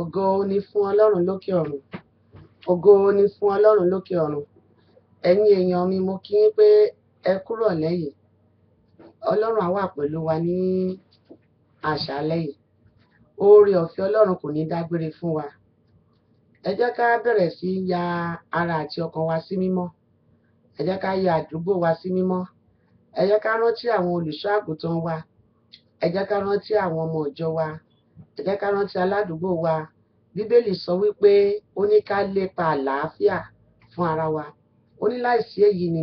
Ògo ni fún Ọlọ́run lókè ọ̀run. Ògo ni fún Ọlọ́run lókè ọ̀run. Ẹ̀yin èèyàn mi, mo kí yín pé ẹ kúrọ̀lẹ́ yìí. Ọlọ́run á wà pẹ̀lú wa ní àṣálẹ́ yìí. Oore ọ̀fẹ́ Ọlọ́run kò ní dágbére fún wa. Ẹ jẹ́ ká bẹ̀rẹ̀ sí ya ara àti ọkàn wa sí mímọ́. Ẹ jẹ́ ká ya àdúgbò wa sí mímọ́. Ẹ jẹ́ ká rántí àwọn olùṣọ́ àgùntàn wa. Ẹ jẹ́ ká rántí àwọn ọmọ ìjọ wa. Ẹ jẹ́ ká rántí aládùúgbò wa. Bíbélì sọ wípé ó ní ká lépa àlàáfíà fún ara wa. Ó ní láìsí èyí ni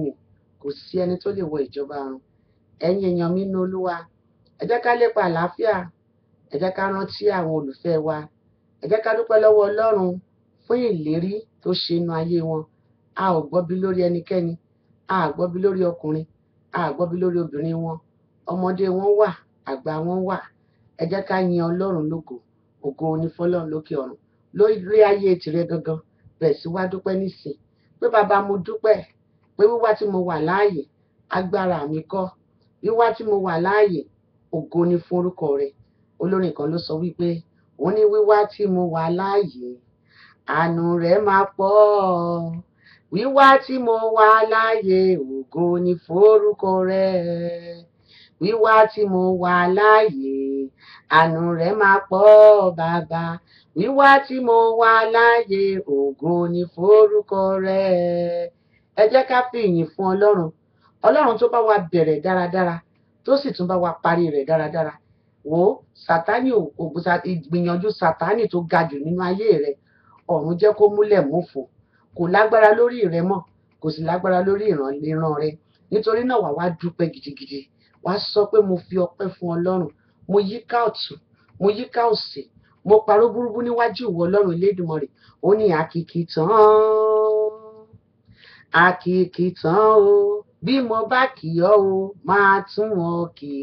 kò sí ẹni tó lè wọ ìjọba ọ̀run. Ẹ̀yin èèyàn mi nínú Olúwa, ẹ jẹ́ ká lépa àlàáfíà. Ẹ jẹ́ ká rántí àwọn olùfẹ́ wa. Ẹ jẹ́ ká dúpẹ́ lọ́wọ́ Ọlọ́run fún ìlérí tó ṣe inú ayé wọn. A ò gbọ́bi lórí ẹnikẹ́ni. A ò gbọ́bi lórí ọkùnrin. A ò gbọ́bi lórí obìnrin wọn. Ọmọdé wọn wà, àgbà wọn wà. Ẹ jẹ́ ká yin Ọlọ́run lógo. Ògo ni fọ́lọ́run lókè ọ̀run. Lórí ayé tìrẹ gangan, bẹ̀rẹ̀ sí wá dúpẹ́ nísìn. Pé bàbá mo dúpẹ́ pé wíwá tí mo wà láàyè, agbára mi kọ́. Wíwá tí mo wà láàyè, ògo ni fún orúkọ rẹ. Olórin kan ló sọ wípé ó ní wíwá tí mo wà láàyè, àánú rẹ̀ máa pọ̀. Wíwá tí mo wà láàyè, ògo ni fún orúkọ rẹ. Wíwá tí mo wà láàyè, àánú rẹ̀ máa pọ̀ bàbá. Wíwá tí mo wà láàyè, ògo ni fún orúkọ rẹ. Ẹ jẹ́ ká fi ìyìn fún Ọlọ́run. Ọlọ́run tó bá wa bẹ̀rẹ̀ dáradára, tó sì tún bá wa parí rẹ̀ dáradára. Wò ó, Sátánì ìgbìyànjú Sátánì tó ga jù nínú ayé rẹ̀, ọ̀run jẹ́ kó múlẹ̀ mófo. Kò lágbára lórí rẹ mọ́, kò sì lágbára lórí ìran rẹ. Nítorí náà wá dúpẹ́ gidigidi. Wá sọ pé mo fi ọpẹ́ fún Ọlọ́run. Mo yíká ọ̀tún, mo yíká òsì, mo parọ́ búrúbú níwájú ìwọ Ọlọ́run Elédùmarè. Ó ní àkìkìtàn, àkìkìtàn o, bí mo bá kì ọ́ o, máa tún wọn kì.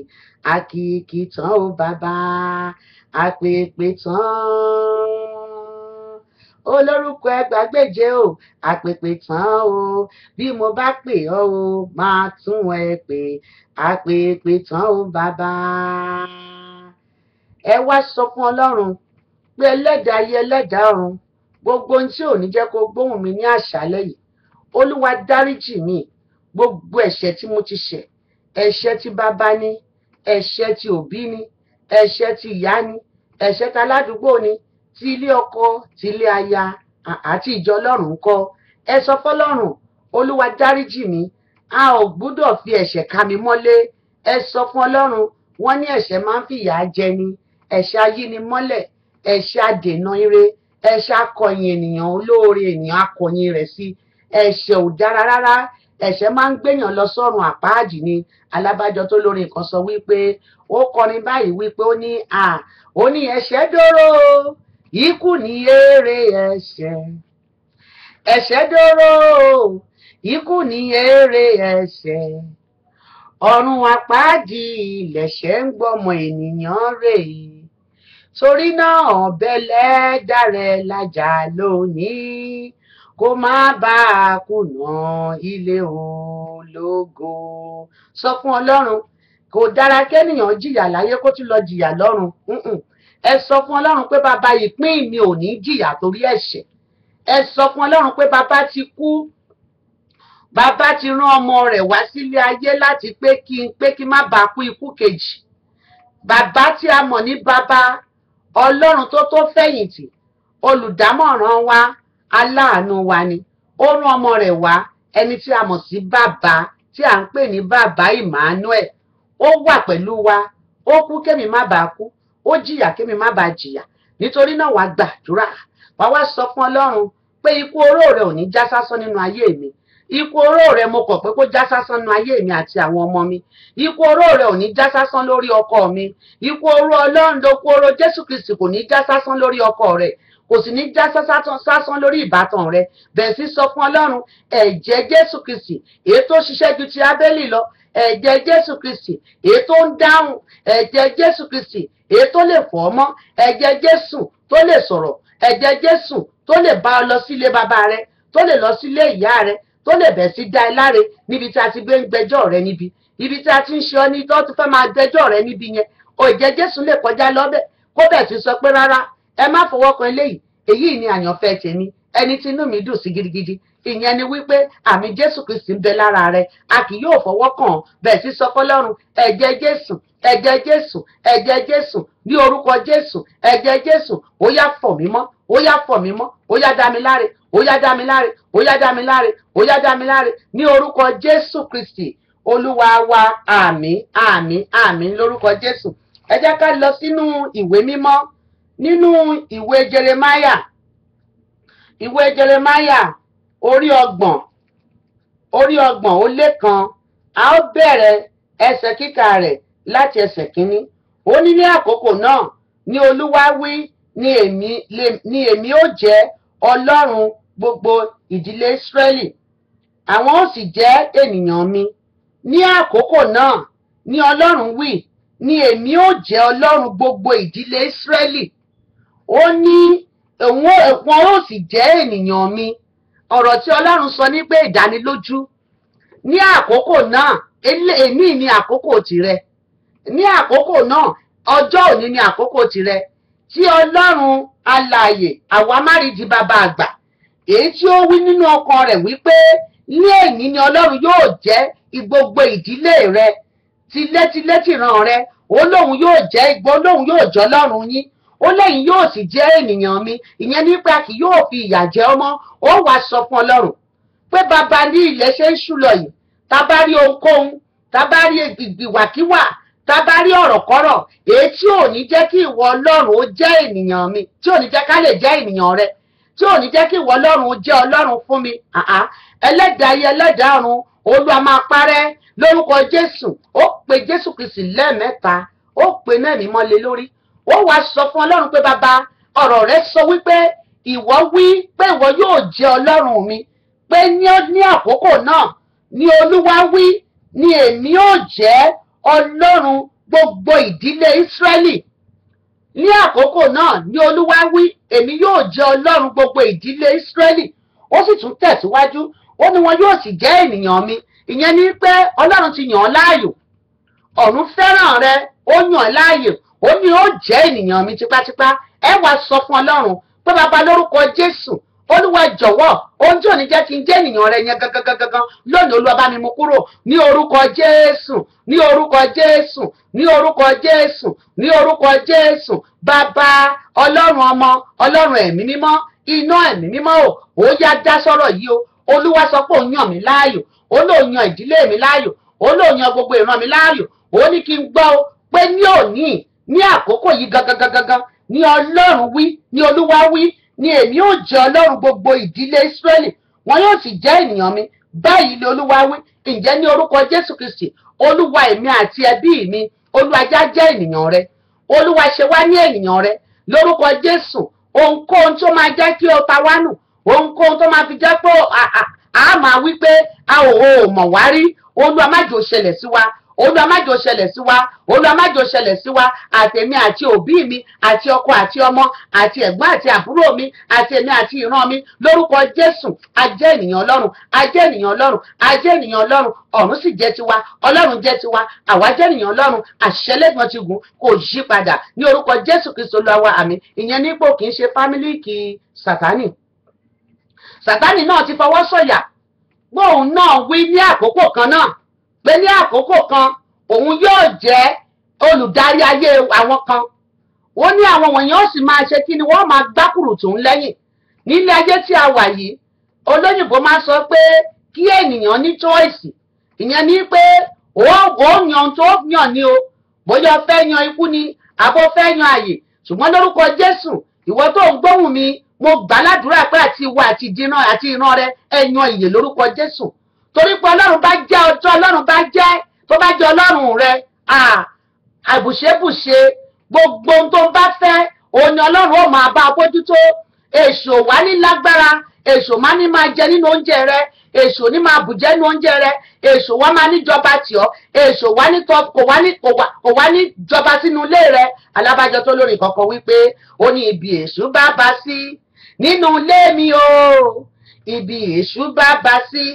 Àkìkìtàn o bàbá, àpèpè tán. Olórúkọ ẹgbàgbéje o, àpèpè tán o, bí mo bá pè ọ́ o, máa tún ẹ pè. Àpèpè tán o bàbá. Ẹ wá sọ fún Ọlọ́run pé ẹlẹ́dàá ayé ẹlẹ́dàá ọ̀run, gbogbo ohun tí ò ní jẹ́ kó gbóhùn mi ní àṣálẹ́ yìí, Olúwa dáríjì mi. Gbogbo ẹ̀ṣẹ̀ tí mo ti ṣẹ̀, ẹ̀ṣẹ̀ tí bàbá ní, ẹ̀ṣẹ̀ tí òbí ní, ẹ̀ṣẹ̀ tí ìyá ní, ẹ̀ṣẹ̀ tí aládùúgbò ní, ti ilé ọkọ, ti ilé aya, àti ìjọ Ọlọ́run kọ́. Ẹ sọ fọ́lọ́run, Olúwa dáríjì mi. A ò gbúdọ̀ fi ẹ̀ṣẹ̀ ká mi mọ́lé. Ẹ sọ fún Ọlọ́run, wọ́n ní ẹ̀ṣẹ̀ máa ń fìyà jẹ ni. Ẹ̀ṣẹ̀ ayínimọ́lẹ̀, ẹ̀ṣẹ̀ adènà ire, ẹ̀ṣẹ̀ akọ̀yìn ènìyàn, olóore ènìyàn akọ̀yìn rẹ̀ sí. Ẹ̀ṣẹ̀ ò dára rárá. Ẹ̀ṣẹ̀ máa ń gbéyàn lọ sọ́run àpáàdì ni. Alábàjọ tó lórin kan sọ wípé, ó kọrin báyìí wípé ó ní ẹ̀ṣẹ̀ dóró, ikú ni èrè ẹ̀ṣẹ̀. Ẹ̀ṣẹ̀ dóró, ikú ni èrè ẹ̀ṣẹ̀. Ọ̀run àpáàdì lẹ̀ṣẹ̀ ń gbọ́mọ ènìyàn rè. Torí náà bẹ́lẹ̀ dárẹ̀ lájà lónìí, kó má bàa kùnà ilé ológo. Sọ fún Ọlọ́run, kò dára kéèyàn jìyà láyé kó tún lọ jìyà lọ́run. Ẹ sọ fún Ọlọ́run pé bàbá ìpín mi ò ní jìyà torí ẹ̀ṣẹ̀. Ẹ sọ fún Ọlọ́run pé bàbá ti kú. Bàbá ti rán ọmọ rẹ̀ wá sílé ayé láti pé kí má bàa kú ikú kejì. Bàbá tí a mọ̀ ní bàbá, Ọlọ́run tó fẹ̀yìntì, olùdámọ̀ràn wa, aláàánú wa ni. Ó rán ọmọ rẹ̀ wá, ẹni tí a mọ̀ sí bàbá, tí à ń pè ní bàbá Emmanuel. Ó wà pẹ̀lú wa. Ó kú kémi má bàa kú. Ó jìyà kémi má bàa jìyà. Nítorí náà wá gbàdúrà. Wá sọ fún Ọlọ́run pé ikú oró rẹ̀ ò ní já sásán nínú ayé mi. Ikú oró rẹ̀ mo kọ̀ pé kó já sásán nínú ayé mi àti àwọn ọmọ mi. Ikú oró rẹ̀ ò ní já sásán lórí ọkọ mi. Ikú oró Ọlọ́run, ikú oró Jésù Kristi kò ní já sásán lórí ọkọ rẹ̀. Kò sì ní já sásán lórí ìbátan rẹ̀. Bẹ́ẹ̀ sì sọ fún Ọlọ́run, ẹ̀jẹ̀ Jésù Kristi èyí tó ṣiṣẹ́ ju ti Ábélì lọ, ẹ̀jẹ̀ Jésù Kristi èyí tó ń dáhùn, ẹ̀jẹ̀ Jésù Kristi èyí tó lè fọ̀ ọ́ mọ́, ẹ̀jẹ̀ Jésù tó lè sọ̀rọ̀, ẹ̀jẹ̀ Jésù tó lè bá ọ lọ sílé bàbá rẹ, tó lè lọ sílé ìyá rẹ, tó lè bẹ̀ sí dá ẹ láre níbi tí a ti gbé ń gbẹjọ́ rẹ níbi, ibi tí a ti ń ṣe ọ ní tó tún fẹ́ máa gbẹjọ́ rẹ níbi yẹn. Ẹ̀jẹ̀ Jésù lè kọjá lọ́bẹ̀ kó bẹ̀ sí sọ pé rárá, ẹ má fọwọ́ kan eléyìí, èyí ni àyànfẹ́ tèmi, ẹni tí inú mi dùn sí gidigidi. Ìyẹn ni wípé àmì Jésù Kristi ń bẹ lára rẹ, a kì yóò fọwọ́ kàn ọ́. Bẹ́ẹ̀ sì sọ fọ́lọ́run, ẹ̀jẹ̀ Jésù, ẹ̀jẹ̀ Jésù, ẹ̀jẹ̀ Jésù, ní orúkọ Jésù, ẹ̀jẹ̀ Jésù, ó yá fọ̀ mí mọ́, ó yá fọ̀ mí mọ́, ó yá dá mi láre, ó yá dá mi láre, ó yá dá mi láre, ó yá dá mi láre, ní orúkọ Jésù Kristi Olúwa wa. Àmín, àmín, àmín lórúkọ Jésù. Ẹ jẹ́ ká lọ sínú ìwé mímọ́, nínú ìwé Jeremáyà, ìwé Jeremáyà orí ọgbọ̀n ó lé kan. A ó bẹ̀rẹ̀ ẹsẹ̀ kíkà rẹ̀ láti ẹsẹ̀ kínní. Ó ní àkókò náà ni Olúwa wí, ni èmi ó jẹ́ Ọlọ́run gbogbo ìdílé Ísírẹ́lì, àwọn ó sì jẹ́ ènìyàn mi. Ní àkókò náà ni Ọlọ́run wí, ni èmi ó jẹ́ Ọlọ́run gbogbo ìdílé Ísírẹ́lì. Ó ní wọn ó sì jẹ́ ènìyàn mi. Ọ̀rọ̀ tí Ọlọ́run sọ ní pé ìdánilójú. Ní àkókò náà, èní ni àkókò tirẹ̀. Ní àkókò náà, ọjọ́ òní ni àkókò tirẹ̀. Tí Ọlọ́run alààyè, àwa márìdí bàbá àgbà, èyí tí ó wí nínú ọkàn rẹ̀ wípé ní èní ni Ọlọ́run yóò jẹ́ gbogbo ìdílé rẹ, tilétilé tìran rẹ. Ó lóun yóò jẹ́ Ọlọ́run yín. Ó lẹ́yìn yóò sì jẹ́ ènìyàn mi. Ìyẹn nípa kì yóò fi ìyà jẹ ọmọ. Ó wá sọ fún Ọlọ́run pé bàbá ní ilẹ̀ ṣe ń ṣú lọ yìí, tá bá rí ohunkóhun, tá bá rí ìwàkíwà, tá bá rí ọ̀rọ̀kọ́rọ̀, èyí tí ò ní jẹ́ kí ìwọ Ọlọ́run ó jẹ́ ènìyàn mi, tí ò ní jẹ́ ká lè jẹ́ ènìyàn rẹ, tí ò ní jẹ́ kí ìwọ Ọlọ́run ó jẹ́ Ọlọ́run fún mi. Ẹlẹ́dàá ayé, ẹlẹ́dàá ọ̀run, Olúwa máa parẹ́ lórúkọ Jésù. Ó pe Jésù Kristi lẹ́ẹ̀mẹ́ta, ó pe mẹ́mí mọ́lé lórí. Ó wá sọ fún Ọlọ́run pé bàbá, ọ̀rọ̀ rẹ sọ wípé ìwọ wí pé ìwọ yóò jẹ́ Ọlọ́run mi, pé ní àkókò náà ni Olúwa wí, ni èmi ó jẹ́ Ọlọ́run gbogbo ìdílé Ísírẹ́lì. Ní àkókò náà ni Olúwa wí, èmi yóò jẹ́ Ọlọ́run gbogbo ìdílé Ísírẹ́lì. Ó sì tún tẹ̀síwájú, ó ní wọn yóò sì jẹ́ ènìyàn mi. Ìyẹn ni pé Ọlọ́run ti yàn ọ́ láàyò, ọ̀run fẹ́ràn rẹ, ó yàn ọ́ láàyò, ó ní ó jẹ́ ènìyàn mi tipátipá. Ẹ wá sọ fún Ọlọ́run pé bàbá lórúkọ Jésù, Olúwa jọ̀wọ́, ohun tí ò ní jẹ́ kí n jẹ́ ènìyàn rẹ yẹn gangan lónìí, Olúwa bá mi mú kúrò ní orúkọ Jésù, ní orúkọ Jésù, ní orúkọ Jésù, ní orúkọ Jésù. Bàbá, Ọlọ́run ọmọ, Ọlọ́run ẹ̀mí mímọ́, iná ẹ̀mí mímọ́ ó yá dá sọ́rọ̀ yìí o. Olúwa sọ pé òun yàn mí láàyò, ó lóun yan ìdílé mi láàyò, ó lóun yan gbogbo ìran mi láàyò. Ó ní kí n gbọ́ pé ní òní, ní àkókò yìí gangan ni Ọlọ́run wí, ni Olúwa wí, ni èmi ó jẹ́ Ọlọ́run gbogbo ìdílé Ísírẹ́lì, wọn yóò sì jẹ́ ènìyàn mi. Báyìí ni Olúwa wí. Ǹjẹ́ ní orúkọ Jésù Kristi, Olúwa, èmi àti ẹbí mi, Olúwa já jẹ́ ènìyàn rẹ. Olúwa ṣe wá ní ènìyàn rẹ lórúkọ Jésù. Ohunkóhun tó máa jẹ́ kí o ta wá nù, ohunkóhun tó máa fi jẹ́ pé a máa wí pé a ò mọ̀ wá rí, Olúwa má jò ṣẹlẹ̀ sí wa, Olúwa má jò ṣẹlẹ̀ sí wa, Olúwa má jò ṣẹlẹ̀ sí wa. Àtèmi àti òbí mi, àti ọkọ àti ọmọ, àti ẹ̀gbọ́n àti àbúrò mi, àti èmi àti ìran mi, lórúkọ Jésù. A jẹ́ ènìyàn Ọlọ́run, a jẹ́ ènìyàn Ọlọ́run, a jẹ́ ènìyàn Ọlọ́run. Ọ̀run sì jẹ́ tiwa, Ọlọ́run jẹ́ tiwa, àwa jẹ́ ènìyàn Ọlọ́run. Àṣẹ lẹ́gbọ̀n ti gùn, kò yí padà ní orúkọ Jésù Kristi Olúwa wa. Àmín. Ìyẹn nípò kì í ṣe fámílì kì Sátánì. Sátánì náà ti fọwọ́ sọ̀yà gbóhùn náà wí ní àkókò kan náà, pé ní àkókò kan òun yóò jẹ́ olùdarí ayé àwọn kan. Ó ní àwọn wọ̀nyí ó sì máa ṣe kí ni, wọ́n máa gbákùrù tó ń lẹ́yìn. Nílé ayé tí a wà yìí, olóyìnbó máa sọ pé kí ènìyàn ní choice. Ìyẹn ní pé ó yan tó yàn ní o, bóyá o fẹ́ yan ikú ni àbó fẹ́ yan àyè. Ṣùgbọ́n lórúkọ Jésù, ìwọ tó ń gbóhùn mi, mo gbà ládùúrà pé àti ìwọ àti ìdíran àti ìran rẹ ẹ yan ìyè lórúkọ Jésù. Torí pé Ọlọ́run bá jẹ́ ọjọ́, Ọlọ́run bá jẹ́ tó bá jẹ́ Ọlọ́run rẹ, àbùṣebùṣe gbogbo ohun tó bá fẹ́ òun ni Ọlọ́run ó máa bá bójútó. Èṣù wá ní lágbára, èṣù má ní máa jẹ nínú oúnjẹ rẹ, èṣù ní máa bùjẹ nínú oúnjẹ rẹ, èṣù wá máa níjọba tì ọ́, èṣù wá ní kò wá ní jọba sínú ilé rẹ. Alábàjọ tó lórí kankan wípé ó ní ibi èṣù bá bá sí nínú ilé mi o, ibi èṣù bá bá sí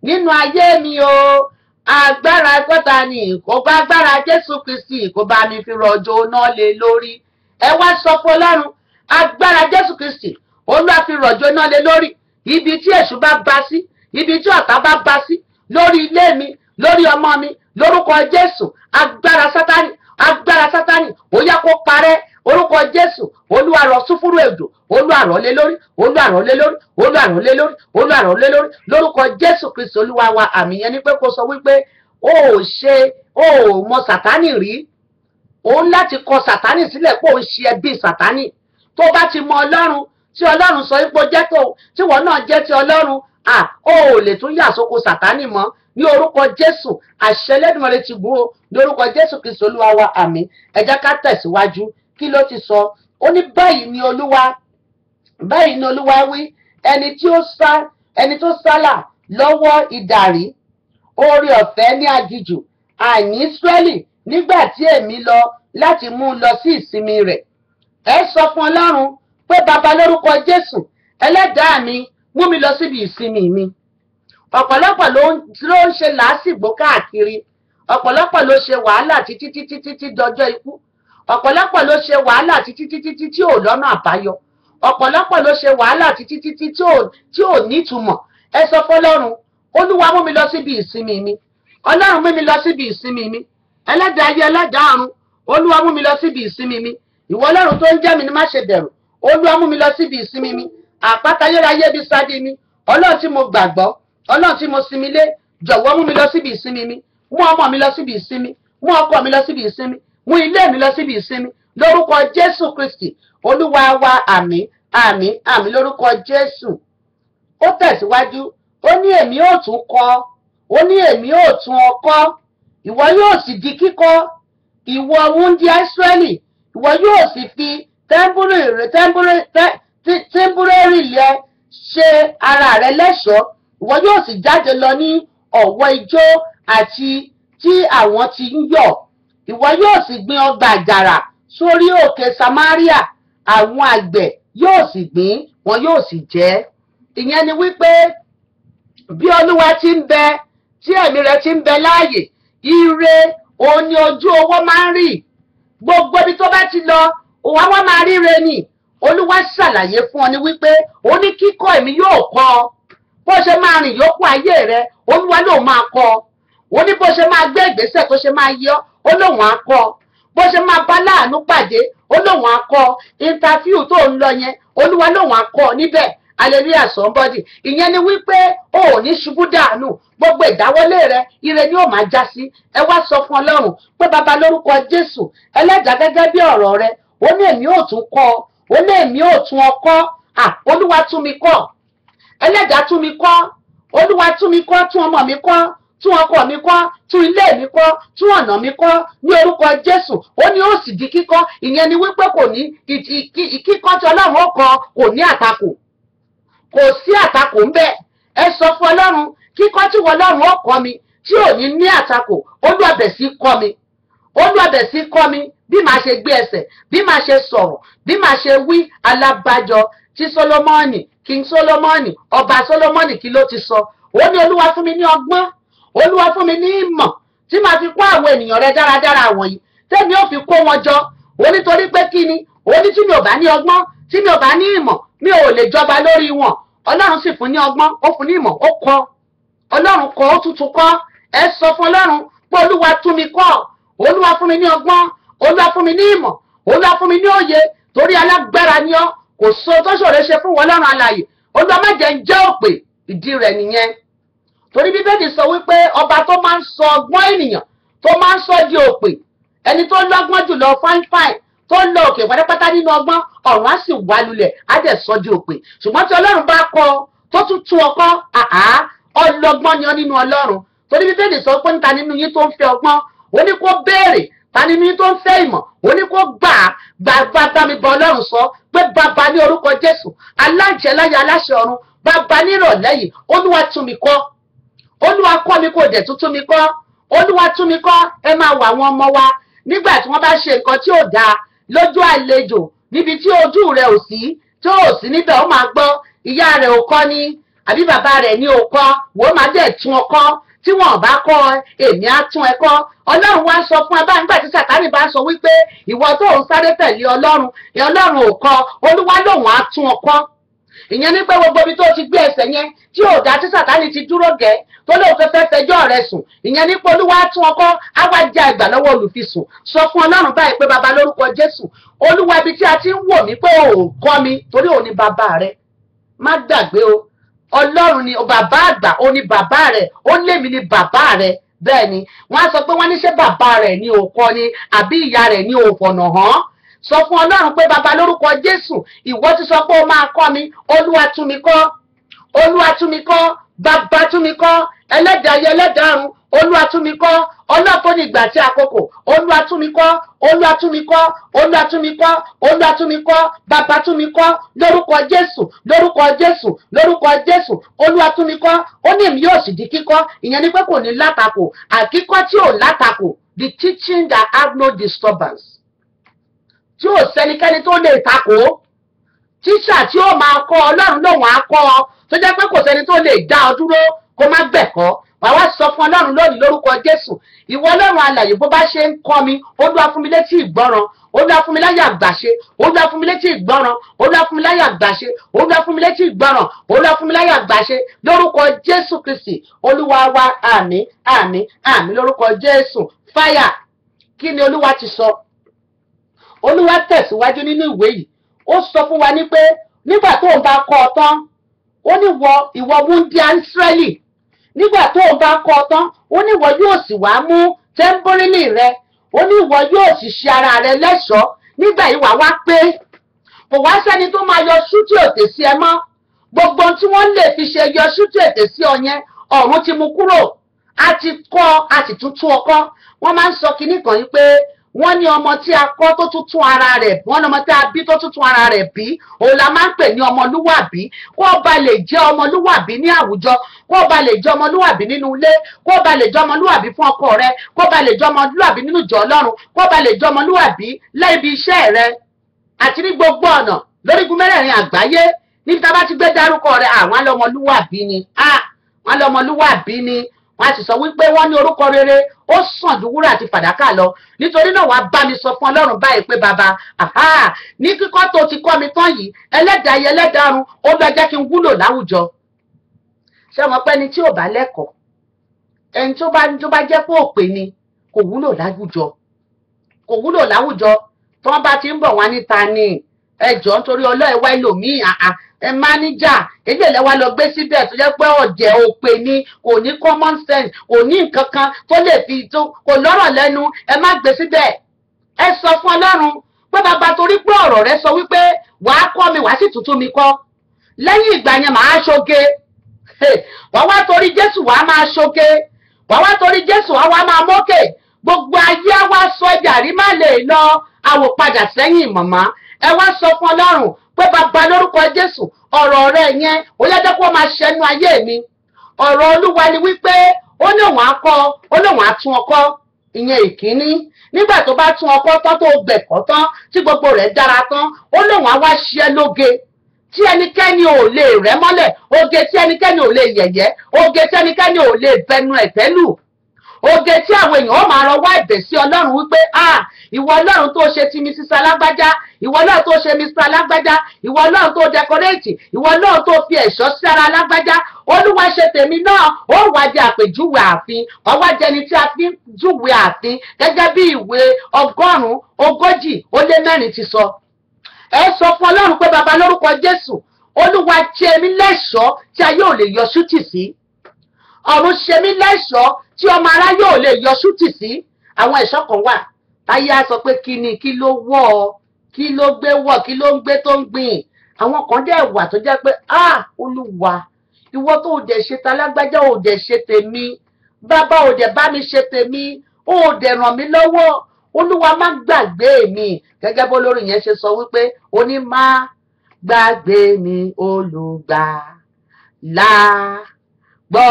nínú ayé mi o, agbára gbọ́ta ni kò bá agbára Jésù Kristi kò bá mi fi rọ̀jò náà lé lórí. Ẹ wá sọ fún Ọlọ́run agbára Jésù Kristi Olúwa fi rọ̀jò iná lé lórí ibi tí èṣù bá bá sí, ibi tí ọ̀tá bá bá sí, lórí ilé mi, lórí ọmọ mi, lórúkọ Jésù. Agbára Sátánì ó yá kó parẹ́ orúkọ Jésù. Olúwa rọ̀ súfúrú èdò, Olúwa rọ̀ lé lórí, Olúwa rọ̀ lé lórí, Olúwa rọ̀ lé lórí, Olúwa rọ̀ lé lórí lórúkọ Jésù Kristi Olúwa wa. Àmì yẹn ni pé kó sọ wípé ó mọ Sátánì rí, òun láti kọ Sátánì sílẹ̀ kó ń ṣe ẹbí Sátánì. Tó bá ti mọ Ọlọ́run, tí Ọlọ́run sọ ipò jẹ́ tó, tí wọ́n náà jẹ́ ti Ọlọ́run, ó lè tún yà sóko Sátánì mọ́ ní orúkọ Jésù. Àṣẹ Elédùmarè ti gùn ó ní orúkọ Jésù Kristi Olúwa wa. Àmín. Ẹ jẹ́ ká tẹ̀síwájú. Kí ló ti sọ? Ó ní báyìí ni Olúwa wí, ẹni tó sálà lọ́wọ́ ìdàrí oore ọ̀fẹ́ ní aginjù àní Ísírẹ́lì nígbà tí èmi lọ láti mú un lọ sí ìsinmi rẹ̀. Ẹ sọ fún Ọlọ́run pé bàbá lórúkọ Jésù, ẹlẹ́dàá mi, mú mi lọ síbi ìsinmi mi. Ọ̀pọ̀lọpọ̀ ló ń ṣe làásìgbò káàkiri, ọ̀pọ̀lọpọ̀ ló ṣe wàhálà títí dọjọ́ ikú, ọ̀pọ̀lọpọ̀ ló ṣe wàhálà títí tí ò lọ́nà àbáyọ, ọ̀pọ̀lọpọ̀ ló ṣe wàhálà títí tí ò nítumọ̀. Ẹ sọ fún Ọlọ́run, Olúwa mú mi lọ síbi ìsinmi mi. Ọlọ́run mú mi lọ síbi ìsinmi mi. Ẹlẹ́dàá ayé ẹlẹ́dàá ọ̀run, Olúwa mú mi lọ síbi ìsinmi mi. Ìwọ Ọlọ́run tó ń jẹ́ mi ni má ṣe bẹ̀rù, Olúwa mú mi lọ síbi ìsinmi mi. Àpáta ayérayé bí sáde mi, Ọlọ́run tí mo gbàgbọ́, Ọlọ́run tí mo sinmi lé, jọ̀wọ́ mú mi lọ síbi ìsinmi mi. Mú ọmọ mi lọ síbi ìsinmi, mú ọkọ mi lọ síbi ìsinmi, mú ilé mi lọ síbi ìsinmi lórúkọ Jésù Kristi Olúwa wa. Àmín, àmín, àmín lórúkọ Jésù. Ó tẹ̀síwájú, ó ní èmi ó tún kọ́, ó ní èmi ó tún ọ kọ́, ìwọ yóò sì di kíkọ́, ìwọ wúńdíá Ísírẹ́lì, ìwọ yóò sì fi tẹ́ḿpúrẹ́rì lẹ ṣe ara rẹ lẹ́ṣọ̀ọ́, ìwọ yóò sì jáde lọ ní ọ̀wọ́ ijó àti tí àwọn ti ń yọ̀. Ìwọ yóò sì gbin ọgbà àjàrà sórí òkè Samaria, àwọn àgbẹ̀ yóò sì gbìn, wọn yóò sì jẹ. Ìyẹn ni wípé bí Olúwa ti ń bẹ, tí ẹ̀mí rẹ̀ ti ń bẹ láàyè, ire òun ni ojú owó máa ń rí. Gbogbo ibi tó bá ti lọ, òun wá máa ríre ni. Olúwa ṣàlàyé fún ọ ni wípé ó ní kíkọ́ èmi yóò kọ́ ọ. Bó ṣe máa rìn yókù ayé rẹ, Olúwa ló máa kọ́ ọ. Ó ní bó ṣe máa gbé ìgbésẹ̀ tó ṣe máa yọ, ó lóun á kọ́ ọ. Bó ṣe máa bá láàánú pàdé, ó lóun á kọ́ ọ. Interview tó ń lọ yẹn, Olúwa lóun á kọ́ ọ níbẹ̀. Hallelujah somebody. Ìyẹn ni wípé o ò ní ṣubú dànù, gbogbo ìdáwọ́lé rẹ ire ni ó máa já sí. Ẹ wá sọ fún Ọlọ́run pé bàbá lórúkọ Jésù, ẹlẹ́dàá gẹ́gẹ́ bí ọ̀rọ̀ rẹ, ó ní èmi ò tún kọ́ ọ, ó ní èmi ò tún ọ kọ́. Olúwa tún mi kọ́, ẹlẹ́dàá tún mi kọ́, Olúwa tún mi kọ́, tún ọmọ mi kọ́, tún ọkọ mi kọ́, tún ilé mi kọ́, tún ọ̀nà mi kọ́ ní orúkọ Jésù. Ó ní ó sì di kíkọ́. Ìyẹn ni wípé kò ní kíkọ́ tí Ọlọ́run ó kọ́ kò ní àtakò, kò sí àtakò ń bẹ. Ẹ sọ fún Ọlọ́run, kíkọ́ tí Ọlọ́run ó kọ́ mi tí ò ní àtakò, Olúwa bẹ̀ sí kọ́ mi, Olúwa bẹ̀ sí kọ́ mi bí màá ṣe gbé ẹsẹ̀, bí màá ṣe sọ̀rọ̀, bí màá ṣe wí. Alábàjọ tí Sólómọ́nì, King Sólómọ́nì, ọba Sólómọ́nì kí ló ti sọ? Ó ní Olúwa fún mi ní ọgbọ́n, Olúwa fún mi ní ìmọ̀ tí màá fi kó àwọn ènìyàn rẹ dáradára wọ̀nyí, tẹ́mi ó fi kó wọn jọ. Ó ní torí pé kí ni? Ó ní tí mi ò bá ní ọgbọ́n, tí mi ò bá ní ìmọ̀, mi ò lè jọba lórí wọn. Ọlọ́run sì fún ní ọgbọ́n, ó fún ní ìmọ̀, ó kọ́. Ọlọ́run kọ́, ó tuntun kọ́. Ẹ sọ fún Ọlọ́run pé Olúwa tún mi kọ́, Olúwa fún mi ní ọgbọ́n, Olúwa fún mi ní ìmọ̀, Olúwa fún mi ní òye, torí alágbára ni ọ́, kò so tó ṣòro ṣe fún wọn Ọlọ́run alààyè. Olúwa má jẹ́ ń jẹ́ òpè, ìdí rẹ̀ nìyẹn. Torí Bíbélì sọ wípé ọba tó máa ń sọ ọgbọ́n ènìyàn, tó máa ń sọ di òpè, ẹni tó lọ́gbọ́n jùlọ fáínfáìn, tó ń lọ òkè pátápátá nínú ọgbọ́n, ọ̀run á sì wá lulẹ̀, á dẹ̀ sọ di òpè. Ṣùgbọ́n tí Ọlọ́run bá kọ́, tó tún tún ọkọ́, ọlọ́gbọ́n ni ọ nínú Ọlọ́run. Torí Bíbélì sọ pé níta nínú yín tó ń fẹ́ ọgbọ́n, ó ní kó béèrè, ta nínú yín tó ń fẹ́ ìmọ̀, ó ní kó gbà mi bọ Ọlọ́run sọ pé bàbá ní orúkọ Jésù, aláǹjẹláyà aláṣẹ ọ̀run, bàbá nírọ̀lẹ́ yìí, Olúwa tún mi kọ́, Olúwa kọ́ mi kò dẹ̀ tún mi kọ́, Olúwa tún mi kọ́. Ẹ máa wà àwọn ọmọ wa nígbà tí wọ́n bá ṣe nǹkan tí ò dáa lójú àlejò, níbi tí ojú rẹ̀ ò sí, tí ò sí níbẹ̀, ó máa gbọ́ ìyá rẹ̀ ò kọ́ ni àbí bàbá rẹ̀ ní ò kọ́, wò ó máa dẹ̀ tún ọkọ́. tí wọn bá kọ́ èmi á tún ẹ kọ́. Ọlọ́run wá sọ fún ẹ báyìí nígbà tí Sátánì bá sọ wípé ìwọ tó ń sáré tẹ̀lé Ọlọ́run Ọlọ́run ò kọ́, Olúwa lòun á tún ọ kọ́. Ìyẹn ní pé gbogbo ibi tó ti gbé ẹsẹ̀ yẹn tí ò dá tí Sátánì ti dúró gẹ́ tó lóun fẹ́ fẹjọ́ rẹ̀ sùn, ìyẹn ní pé Olúwa á tún ọ kọ́, á wá já ìgbà lọ́wọ́ olùfisùn. Sọ fún Ọlọ́run báyìí pé bàbá lórúkọ Jésù, Olúwa ibi tí a ti ń wò mí pé ò kọ́ mi torí òun ni bàbá rẹ, má gbàgbé o, Ọlọ́run ni bàbá àgbà, ó ní bàbá rẹ̀, ó lémi ní bàbá rẹ̀. Bẹ́ẹ̀ ni wọ́n á sọ pé wọ́n ní ṣé bàbá rẹ̀ ni ò kọ́ ni àbí ìyá rẹ̀ ni ò fọ̀nà hàn. Sọ fún Ọlọ́run pé bàbá lórúkọ Jésù, ìwọ ti sọ pé ó máa kọ́ mi, Olúwa tún mi kọ́, Olúwa tún mi kọ́, bàbá tún mi kọ́, ẹlẹ́dàá ayé ẹlẹ́dàá ọ̀run, Olúwa tún mi kọ́, Ọlọ́run tó ní ìgbà àti àkókò, Olúwa tún mi kọ́, Olúwa tún mi kọ́, Olúwa tún mi kọ́, Olúwa tún mi kọ́, bàbá tún mi kọ́, lórúkọ Jésù, lórúkọ Jésù, lórúkọ Jésù, Olúwa tún mi kọ́. Ó ní èmi yóò sì di kíkọ́, ìyẹn ni pé kò ní látakò, àkíkọ́ tí ò látakò, the teaching that have no disturbance, tí ò sẹ́nikẹ́ni tó lè takò, tíṣà tí ó máa kọ́ Ọlọ́run lòun á kọ́ ọ, tó jẹ́ pé kò sẹ́ni tó lè dá ọ dúró kó má gbẹ̀kọ́. Wàá wá sọ fún Ọlọ́run lónìí lórúkọ Jésù, ìwọ Ọlọ́run alààyè bó bá ṣe ń kọ́ mi, Olúwa fún mi létí ìgbọ́ràn, Olúwa fún mi láyà àgbàṣe, Olúwa fún mi létí ìgbọ́ràn, Olúwa fún mi láyà àgbàṣe, Olúwa fún mi létí ìgbọ́ràn, Olúwa fún mi láyà àgbàṣe, lórúkọ Jésù Kristi Olúwa wa. Àmín àmín àmín lórúkọ Jésù. Fáyà. Kí ni Olúwa ti sọ? Olúwa tẹ̀síwájú nínú ìwé yìí, ó sọ fún wa ní pé nígbà tó ń bá kọ́ ọ tán, ó ní ìwọ wúńdíá Ísírẹ́lì, nígbà tó ń bá kọ́ ọ tán, ó ní ìwọ yóò sì wá mú tẹ́ḿpìlì rẹ, ó ní ìwọ yóò sì ṣe ara rẹ lẹ́ṣọ̀ọ́. Nígbà yìí wá pé kò wá sẹ́ni tó máa yọ ṣútì òtè sí ẹ mọ́. Gbogbo tí wọ́n lè fi ṣe yọ ṣútì òtè sí ọ yẹn, ọ̀run ti mú kúrò, a ti kọ́, a sì tún tún ọkọ́. Wọ́n máa ń sọ kinní kan yìí pé wọ́n ní ọmọ tí a kọ́ tó tún tún ara rẹ̀ bí, wọ́n ní ọmọ tí a bí tó tún tún ara rẹ̀ bí, òun la máa ń pè ní ọmọlúwàbí. Kó ba lè jẹ́ ọmọlúwàbí ní àwùjọ, kó ba lè jẹ́ ọmọlúwàbí nínú ilé, kó ba lè jẹ́ ọmọlúwàbí fún ọkọ rẹ, kó ba lè jẹ́ ọmọlúwàbí nínú ìjọ Ọlọ́run, kó ba lè jẹ́ ọmọlúwàbí lẹ́bi iṣẹ́ rẹ àti ní gbogbo ọ̀nà lórígun mẹ́rẹ̀ẹ̀rin àgbáyé. Níbi tá a bá ti gbé dárúkọ rẹ, àwọn alọ́mọlúwàbí ni, wọ́n alọ́mọlúwàbí ni. Wọ́n á sì sọ wípé wọ́n ní orúkọ rere ó sàn ju wúrà àti fàdákà lọ. Nítorí náà wàá bá mi sọ fún Ọlọ́run báyìí pé bàbá, ní kíkọ́ tó ti kọ́ mi tán yìí, ẹlẹ́dàá ayé ẹlẹ́dàá ọ̀run, ó lọ jẹ́ kí n wúlò láwùjọ. Ṣé mo pẹ́ ni tí ò bá lẹ́kọ̀ọ́, ẹni tó bá jẹ́ pé òpè ni kò wúlò láwùjọ, kò wúlò láwùjọ. Tí wọ́n bá ti ń bọ̀ wá níta ni ẹjọ́ nítorí ọlọ́ẹ̀wá ẹlòmíì máníjà èdè lẹ́wà lọ gbé síbẹ̀ tó jẹ́ pé ọ̀jẹ̀ òpè ni, kò ní common sense, kò ní nǹkan kan tó lè fi tó, kò lọ́rọ̀ lẹ́nu, ẹ má gbé síbẹ̀. Ẹ sọ fún Ọlọ́run pé bàbá torí pé ọ̀rọ̀ rẹ sọ wípé wàá kọ́ mi wàá sì tuntun mi kọ́, lẹ́yìn ìgbà yẹn màá ṣoge. Wàá wá torí Jésù wàá máa ṣoge, wàá wá torí Jésù wàá máa mókè, gbogbo ayé wá sọ ẹ̀dàrí má lè lọ àwòpadà sẹ́yìn màmá. Ẹ wá sọ fún Ọlọ́run pé bàbá lórúkọ Jésù, ọ̀rọ̀ rẹ yẹn ó yá jẹ́ kó máa ṣẹnu ayé mi. Ọ̀rọ̀ Olúwa ni wípé ó ní òun á kọ́, ó ní òun á tún ọkọ́. Ìyẹn ìkíní. Nígbà tó bá tún ọkọ́ tán tó gbẹ̀kọ́ tán tí gbogbo rẹ̀ dára tán, ó ní òun á wá ṣe lóge tí ẹnikẹ́ni ò lè rẹ́ mọ́lẹ̀, oge tí ẹnikẹ́ni ò lè yẹ̀yẹ́, oge tí ẹnikẹ́ni ò lè bẹnu ẹ̀tẹ́ lù, oge tí àwọn èèyàn ó máa rọwọ́ ẹ̀bẹ̀ sí Ọlọ́run wípé ìwọ Ọlọ́run tó ṣe ti Mrs. Alágbájá, ìwọ Ọlọ́run tó ṣe Mr. Alágbájá, ìwọ Ọlọ́run tó dẹkọréètì, ìwọ Ọlọ́run tó fi ẹ̀ṣọ́ sí ara Alágbájá, Olúwa ṣe tèmi náà. Ó wá jẹ àpèjúwe ààfin, ọwọ́ jẹni tí a fi ń júwe ààfin gẹ́gẹ́ bí ìwé 140 ti sọ. Ẹ sọ fún Ọlọ́run pé bàbá lórúkọ Jésù, Olúwa ṣe mí lẹ́ṣọ̀ọ́ tí ayé ò lè yọ ṣútì sí. Ọ̀run ṣe mí lẹ́ṣọ̀ọ́ tí ọmọ aráyé ò lè yọ ṣútì sí. Àwọn ẹ̀ṣọ́ kan wà táyé á sọ pé kí ló wọ̀ ọ́, kí ló gbé wọ̀, kí ló ń gbé tó ń gbìn. Àwọn kan dẹ̀ wà tó jẹ́ pé Olúwa ìwọ tó dẹ̀ ṣe talágbájá ò dẹ̀ ṣe tèmi, bàbá ò dẹ̀ bá mi ṣe tèmi, ò dẹ̀ ràn mí lọ́wọ́. Olúwa má gbàgbé mi, gẹ́gẹ́ bó lórí yẹn ṣe sọ wípé ó ní má gbàgbé mi Olùgbàlà, gbọ́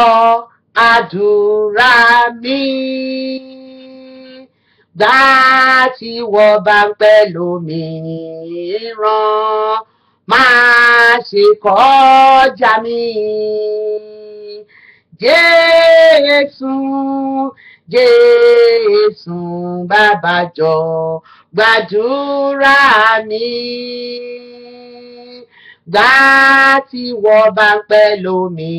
àdúrà mi, gbà tí wọ́n bá ń pẹ́ lómìíràn, má ṣe kọjá mi, Jésù Jésù bàbá jọ gbàdúrà mi gbà tí wọ́n bá ń pẹ́ lómi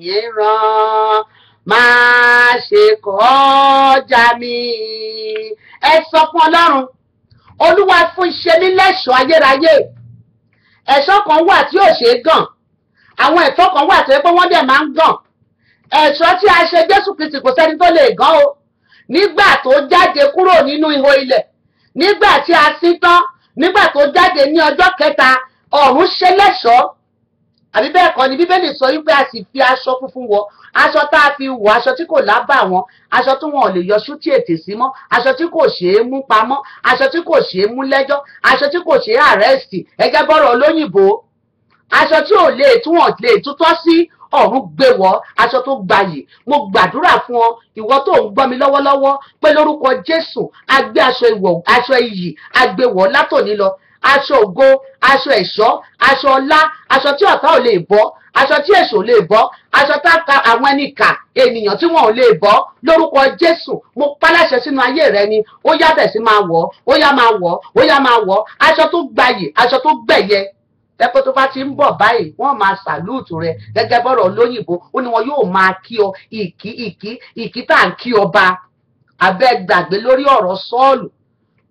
ìran máa ṣe kọjá mi. Ẹ sọ fún Ọlọ́run, Olúwa fún iṣẹ́ mi lẹ́ṣọ̀ọ́ ayérayé. Ẹ̀ṣọ́ kan wà tí ò ṣeé gàn, àwọn ẹ̀tọ́ kan wà tó yẹ pé wọ́n dẹ̀ máa ń gàn. Ẹ̀ṣọ́ tí a ṣe Jésù Kristi kò sẹ́ni tó lè gàn o. Nígbà tó jáde kúrò nínú ihò ilẹ̀, nígbà tí a sin tán, nígbà tó jáde ní ọjọ́ kẹta, ọ̀run ṣe lẹ́ṣọ̀ọ́. Àbí bẹ́ẹ̀ kọ́ ni Bíbélì sọ wípé a sì fi aṣọ funfun wọ̀, aṣọ tá a fi wọ̀, aṣọ tí kò lábàwọ́n, aṣọ tí wọn ò lè yọ ṣútì ètè sí mọ́, aṣọ tí kò ṣeé mú pamọ́, aṣọ tí kò ṣeé mú lẹ́jọ́, aṣọ tí kò ṣeé àrẹ́sì ẹgẹ́ bọ́rọ̀ olóyìnbó, aṣọ tí ò lè tún wọn lè tútọ́ sí, ọ̀run gbé wọ̀, aṣọ tó gbayì. Mo gbàdúrà fún ọ, ìwọ tó ń gbọ́ mi lọ́wọ́lọ́wọ́, pé lórúkọ Jésù a gbé aṣọ iyì a gbé wọ̀ látòní lọ. Aṣọ ògo, aṣọ ẹ̀ṣọ́, aṣọ ọlá, aṣọ tí ọ̀tá ò lè bọ́, aṣọ tí èṣù ò lè bọ́, aṣọ tá ka àwọn ẹnìkà ènìyàn tí wọn ò lè bọ́. Lórúkọ Jésù mo pálàṣẹ sínú ayé rẹ ni, ó yá bẹ̀ sí máa wọ̀, ó yá máa wọ̀, ó yá máa wọ̀. Aṣọ tó gbayì, aṣọ tó gbẹ̀yẹ. Ẹ̀pẹ́ tó bá ti ń bọ̀ báyìí, wọ́n máa sàlúùtù rẹ gẹ́gẹ́ bọ́rọ̀ olóyìnbó, ó ní wọn yóò máa kí ọ ìkí tá à ń kí ọba. Abẹ́ gbàgbé lórí ọ̀rọ̀ Sọ́ọ̀lù.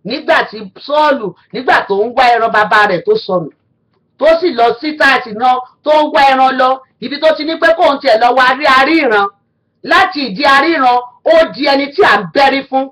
Nígbà tí Sọ́ọ̀lù nígbà tó ń wá ẹran bàbá rẹ̀ tó sọnù, tó sì lọ sí táàtì náà tó ń wá ẹran lọ, ibi tó ti ní pé kóun tiẹ̀ lọ wá aríran, láti ìdí aríran ó di ẹni tí à ń bẹ́rí fún,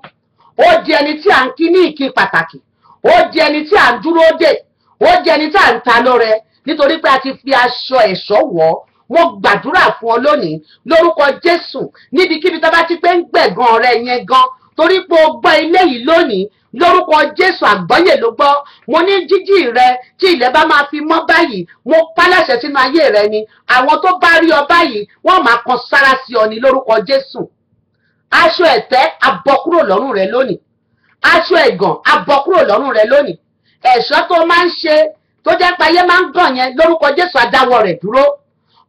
ó di ẹni tí à ń kí ní ìkí pàtàkì, ó di ẹni tí à ń dúró dè, ó di ẹni tí à ń ta lọ́rẹ, nítorí pé a ti fi aṣọ ẹ̀ṣọ́ wọ̀. Mo gbàdúrà fún ọ lónìí lórúkọ Jésù, níbikíbi tó bá ti pé ń gbẹ̀gàn rẹ yẹn gan, torí pé o gbọ́ ilé yìí lónìí lórúkọ Jésù àgbọ́yè ló gbọ́. Mo ní jíjí rẹ tí ilẹ̀ bá máa fi mọ́ báyìí, mo pálàṣẹ sínú ayé rẹ ni. Àwọn tó bá rí ọ báyìí wọ́n máa kan sára sí ọ ní lórúkọ Jésù. Aṣọ ẹ̀tẹ́ abọ́ kúrò lọ́rùn rẹ lónìí, aṣọ ẹ̀gàn abọ́ kúrò lọ́rùn rẹ lónìí. Ẹ̀ṣọ́ tó máa ń ṣe tó jẹ́ pé ayé máa ń gàn yẹn lórúkọ Jésù adáwọ̀ rẹ̀ dúró.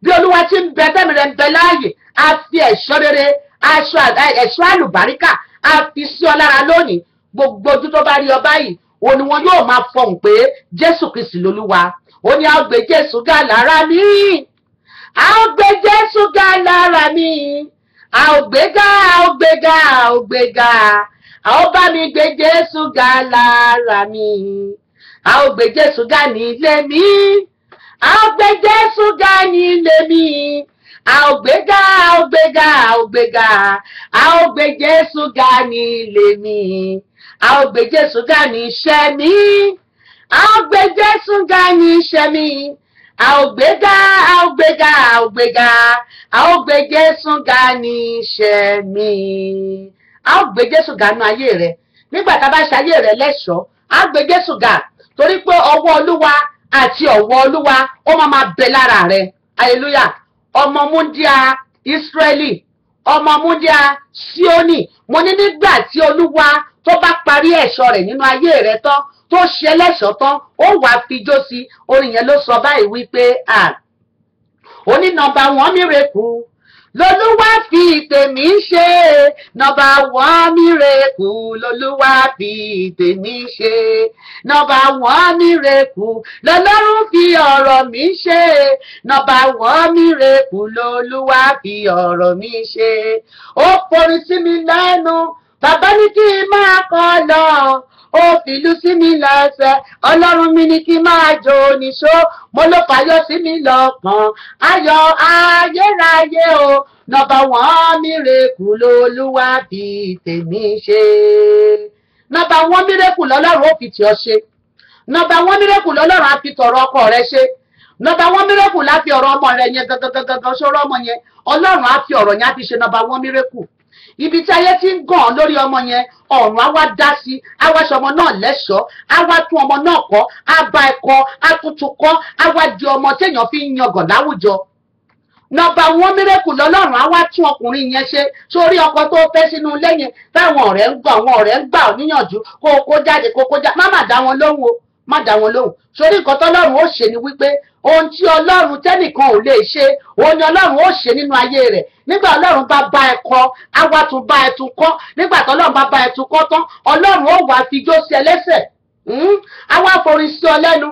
Bí Olúwa ti ń bẹ tẹ́mi rẹ̀ ń bẹ láàyè, a fi ẹ̀ṣọ́ rere, ẹ̀ṣọ́ àlùbáríkà a fi sí ọ lára lónìí. Gbogbo ojú tó bá rí ọ báyìí, òun ni wọn yóò máa fọhùn pé Jésù Kristi lolúwa. Ó ní a ó gbé Jésù ga lára mi, a ó gbé Jésù ga lára mi, a ó gbé ga, a ó gbé ga, a ó gbé ga, a ó bá mi gbé Jésù ga lára mi, a ó gbé Jésù ga ní ilé mi, a ó gbé Jésù ga ní ilé mi, a ó gbé ga, a ó gbé ga, a ó gbé ga, a ó gbé Jésù ga ní ilé mi, a ó gbé Jésù ga ní iṣẹ́ mi, a ó gbé Jésù ga ní iṣẹ́ mi, a ó gbé ga, a ó gbé ga, a ó gbé ga, a ó gbé Jésù ga ní iṣẹ́ mi. A ó gbé Jésù ga ní ayé rẹ. Nígbà tá a bá ṣe ayé rẹ lẹ́ṣọ̀ọ́, a gbé Jésù ga, torí pé ọwọ́ Olúwa àti ọ̀wọ̀ Olúwa ó máa bẹ lára rẹ. Hallelujah. Ọmọ múndíá Ísírẹ́lì, ọmọ múndíá Síónì, mo ní nígbà tí Olúwa tó bá parí ẹ̀ṣọ́ rẹ̀ nínú ayé rẹ tán, tó ṣe lẹ́ṣọ̀ọ́ tán, ó wàá fijó sí. Orin yẹn ló sọ báyìí wípé ó ní nọ́mbà 1 miracle lolúwa fi tèmi ṣe, nọ́mbà 1 miracle lolúwa fi tèmi ṣe, nọ́mbà 1 miracle lọ́lọ́run fi ọ̀rọ̀ mi ṣe, nọ́mbà 1 miracle lolúwa fi ọ̀rọ̀ mi ṣe. Ó forin sí mi lẹ́nu, bàbá ní kí n máa kọ lọ, ó fìlú sí mi lẹ́sẹ̀, Ọlọ́run mi ní kí n máa jó níṣó, mo ló fàyọ̀ sí mi lọ́kàn, ayọ̀ ayérayé o, nọ́mbà 1 miracle lolúwa fi tèmi ṣe. Nọ́mbà 1 miracle lọ́lọ́run ó fi tì ọ ṣe, nọ́mbà 1 miracle lọ́lọ́run á fi tọ̀rọ̀ ọkọ rẹ ṣe, nọ́mbà 1 miracle lá fi ọ̀rọ̀ ọmọ rẹ yẹn gangan ṣọ́rọ̀ ọmọ yẹn, Ọlọ́run á fi ọ̀rọ̀ yẹn á fi ṣe nọ́mbà 1 miracle. Ibi tí ayé ti ń gàn lórí ọmọ yẹn, ọ̀run á wá dá sí, á wá ṣe ọmọ náà lẹ́ṣọ̀ọ́, á wá tún ọmọ náà kọ́, á bá ẹ̀kọ́, á tuntun kọ́, á wá di ọmọ téèyàn fi ń yangàn láwùjọ. Nọ́mbà 1 miracle lọ́lọ́run á wá tún ọkùnrin yẹn ṣe. Sórí ọkọ tó fẹ́ sínú ilé yẹn, táwọn ọ̀rẹ́ ń gbà, àwọn ọ̀rẹ́ ń gbà ọ́ níyànjú kó jáde, má má dá wọn lóhùn o, má dá wọn lóhùn. Sórí nǹkan tọ́lọ́run ó ṣe ni wípé ohun tí ọlọ́run tẹ́nìkan ò lè ṣe òun ni ọlọ́run ó ṣe nínú ayé rẹ̀. Nígbà ọlọ́run bá bá ẹ kọ́ á wá tún bá ẹ tún kọ́. Nígbà tọ́lọ́run bá bá ẹ tún kọ́ tán ọlọ́run ó wá fi ijó sí ẹ lẹ́sẹ̀. Á wá forin sí ọ lẹ́nu.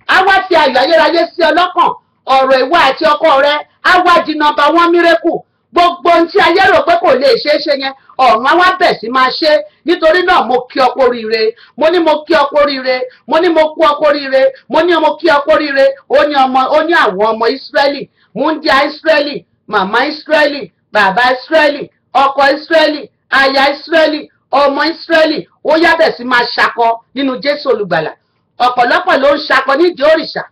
Á wá fi ayọ̀ ayérayé sí ọ lọ́kàn. Ọ̀rọ̀ ìwọ àti ọkọ rẹ á wá di nọ́mbà 1 miracle. Gbogbo ohun tí ayé rò pé kò lè ṣeé ṣe yẹn ọ̀run á wá bẹ̀ sí máa ṣe. Nítorí náà mo kí ọ kú oríire, mo ní mo kí ọ kú oríire, mo ní mo kú ọ kú oríire, mo ní mo kí ọ kú oríire. Ó ní àwọn ọmọ Ísírẹ́lì, múndíá Ísírẹ́lì, màmá Ísírẹ́lì, bàbá Ísírẹ́lì, ọkọ Ísírẹ́lì, aya Ísírẹ́lì, ọmọ Ísírẹ́lì. Ó yá bẹ̀ sí máa ṣakọ nínú Jésù olùgbàlà. Ọ̀pọ̀lọpọ̀ ló ń ṣakọ nídìí òrìṣà,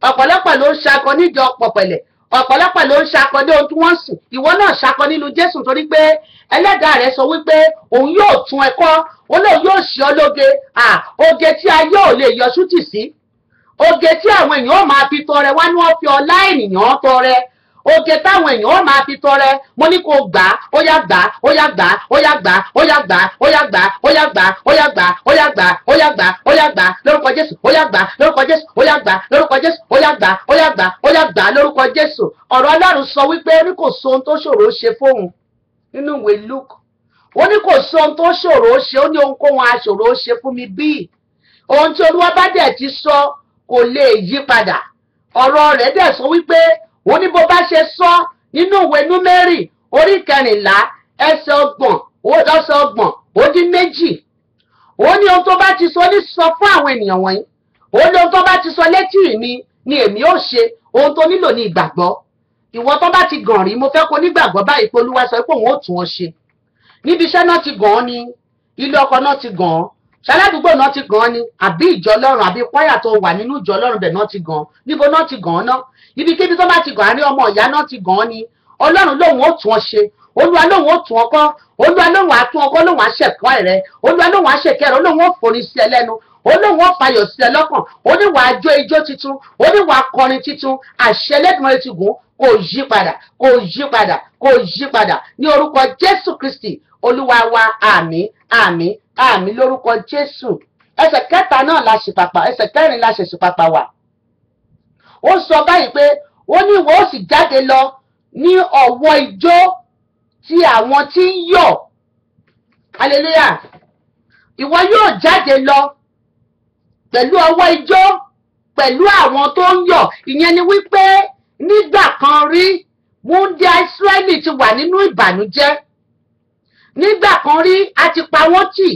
ọ̀pọ̀lọpọ̀ ló ń ṣakọ nídìí ọ̀pọ̀pẹ̀lẹ̀, ọ̀pọ̀lọpọ̀ ló ń ṣakọ ní ohun tí wọ́n sìn. Ìwọ náà ṣakọ nínú Jésù torí pé ẹlẹ́dàá rẹ̀ sọ wípé òun yóò tún ẹ kọ́, òun náà yóò ṣe ọ́ lóge. Oge tí ayé ò lè yọ ṣútì sí, oge tí àwọn èèyàn ó máa fi tọrẹ wá ní wọ́n fi ọlá ènìyàn tọrẹ, oge táwọn èèyàn ó máa fi tọrẹ. Mo ní kó gbà á, ó yá gbà á, ó yá gbà á, ó yá gbà á, ó yá gbà á, ó yá gbà á, ó yá gbà á, ó yá gbà á, ó yá gbà á, ó yá gbà á, ó yá gbà á lórúkọ Jésù, ó yá gbà á lórúkọ Jésù, ó yá gbà á lórúkọ Jésù, ó yá gbà á, ó yá gbà á, ó yá gbà á lórúkọ Jésù. Ọ̀rọ̀ Ọlọ́run sọ wípé ó ní kò sí ohun tó ṣòro ṣe fóun nínú ìwé Luke. Ó ní kò sí ohun tó ṣòro ṣe, ó ní ohunkóhun aṣòro ṣe fún mi bí. Ohun tí Olúwa bá dẹ̀ ti sọ kò lè yí padà. Ọ̀rọ̀ rẹ̀ dẹ̀ sọ wípé ó ní bó bá ṣe sọ nínú ìwé Númérì orí 14 ẹsẹ̀ 30 ó ní ohun tó bá ti sọ ní sọ fún àwọn ènìyàn wọ̀nyí. Ó ní ohun tó bá ti sọ létí mi ni èmi ó ṣe. Ohun tó nílò ní ìgbàgbọ́. Ìwọ tó bá ti gàn rí mo fẹ́ kó nígbàgbọ́ báyìí pé Olúwa sọ pé òun ó tún ọ ṣe. Níbi iṣẹ́ náà ti gàn án ni, ilé ọkọ náà ti gàn án, ṣaládùúgbò náà ti gàn án ni, àbí ìjọ Ọlọ́run àbí kwaya tó wà nínú ìjọ Ọlọ́run bẹ̀ náà ti gàn án. Níbo náà ti gàn án náà? Ibikíbi tó bá ti gàn án rí ọmọ ìyá náà ti gàn án ni. Ọlọ́run lóun ó tún ọ ṣe. Olúwa lóun ó tún ọ kọ́. Olúwa lóun á tún ọ kọ́, lóun á ṣẹ̀kọ́ rẹ. Olúwa lóun á ṣèkẹ́ rẹ. Olóun ó forí sí ẹ lẹ́nu. Olóun ó fayọ̀ sí ẹ lọ́kàn. Ó ní wàá jó ijó titun. Ó ní wàá kọrin titun. Àṣẹ Elédùmarè ti gùn kò yí padà, kò yí padà, kò yí padà ní orúkọ Jésù Kristi Olúwa wa. Àmín, àmín, àmín lórúkọ Jésù. Ẹsẹ̀ 4 náà la ṣe pàpà, ẹsẹ̀ 4 la ṣe pàpà wà. Ó sọ báyìí pé ó ní ìwọ ó sì jáde lọ ní ọ̀wọ́ ijó tí àwọn tí ń yọ̀. Hallelujah. Ìwọ yóò jáde lọ pẹ̀lú ọwọ́ ijó pẹ̀lú àwọn tó ń yọ̀. Ìyẹn ni wípé nígbà kan rí múndíá Ísírẹ́lì ti wà nínú ìbànújẹ́. Nígbà kan rí a ti pa wọ́n tì.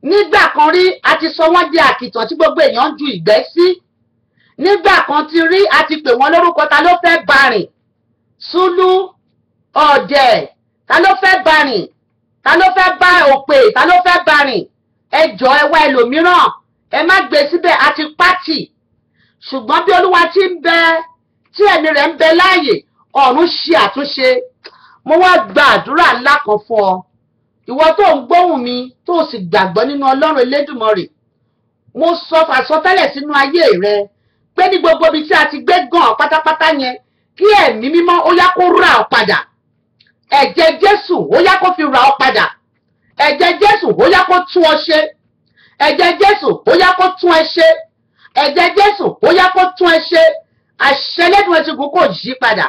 Nígbà kan rí a ti sọ wọ́n di àkìtàn tí gbogbo èèyàn ń ju ìgbẹ́ sí. Nígbà kan ti rí a ti pè wọ́n lórúkọ ta ló fẹ́ bá rìn. Súlú, ọ̀dẹ̀, ta ló fẹ́ bá rìn? Ta ló fẹ́ bá òpè? Ta ló fẹ́ bá rìn? Ẹ jọ̀ọ́ ẹ wá ẹlòmíràn. Ẹ má gbé síbẹ̀ àti pátì. Ṣùgbọ́n bí Olúwa ti ń bẹ tí ẹ̀mí rẹ̀ ń bẹ láàyè ọ̀run ṣe àtúnṣe. Mo wá gba àdúrà ńlá kan fún ọ. Ìwọ tó ń gbóhùn mi tó sì gbàgbọ́ nínú Ọlọ́run Elédùmarè. Mo sọ àsọtẹ́lẹ̀ sínú ayé rẹ pé ní gbogbo ibi tí a ti gbé gàn pátápátá yẹn kí ẹ̀mí mímọ́ ó yá kó rà ọ́ padà. Ẹ̀jẹ̀ Jésù ó yá kó fi rà ọ́ padà. Ẹ̀jẹ̀ Jésù ó yá kó tún ọ ṣe. Ẹ̀jẹ̀ Jésù ó yá kó tún ẹ ṣe. Ẹ̀jẹ̀ Jésù ó yá kó tún ẹ ṣe. Àṣẹ Elédùmarè ti gùn kò yí padà.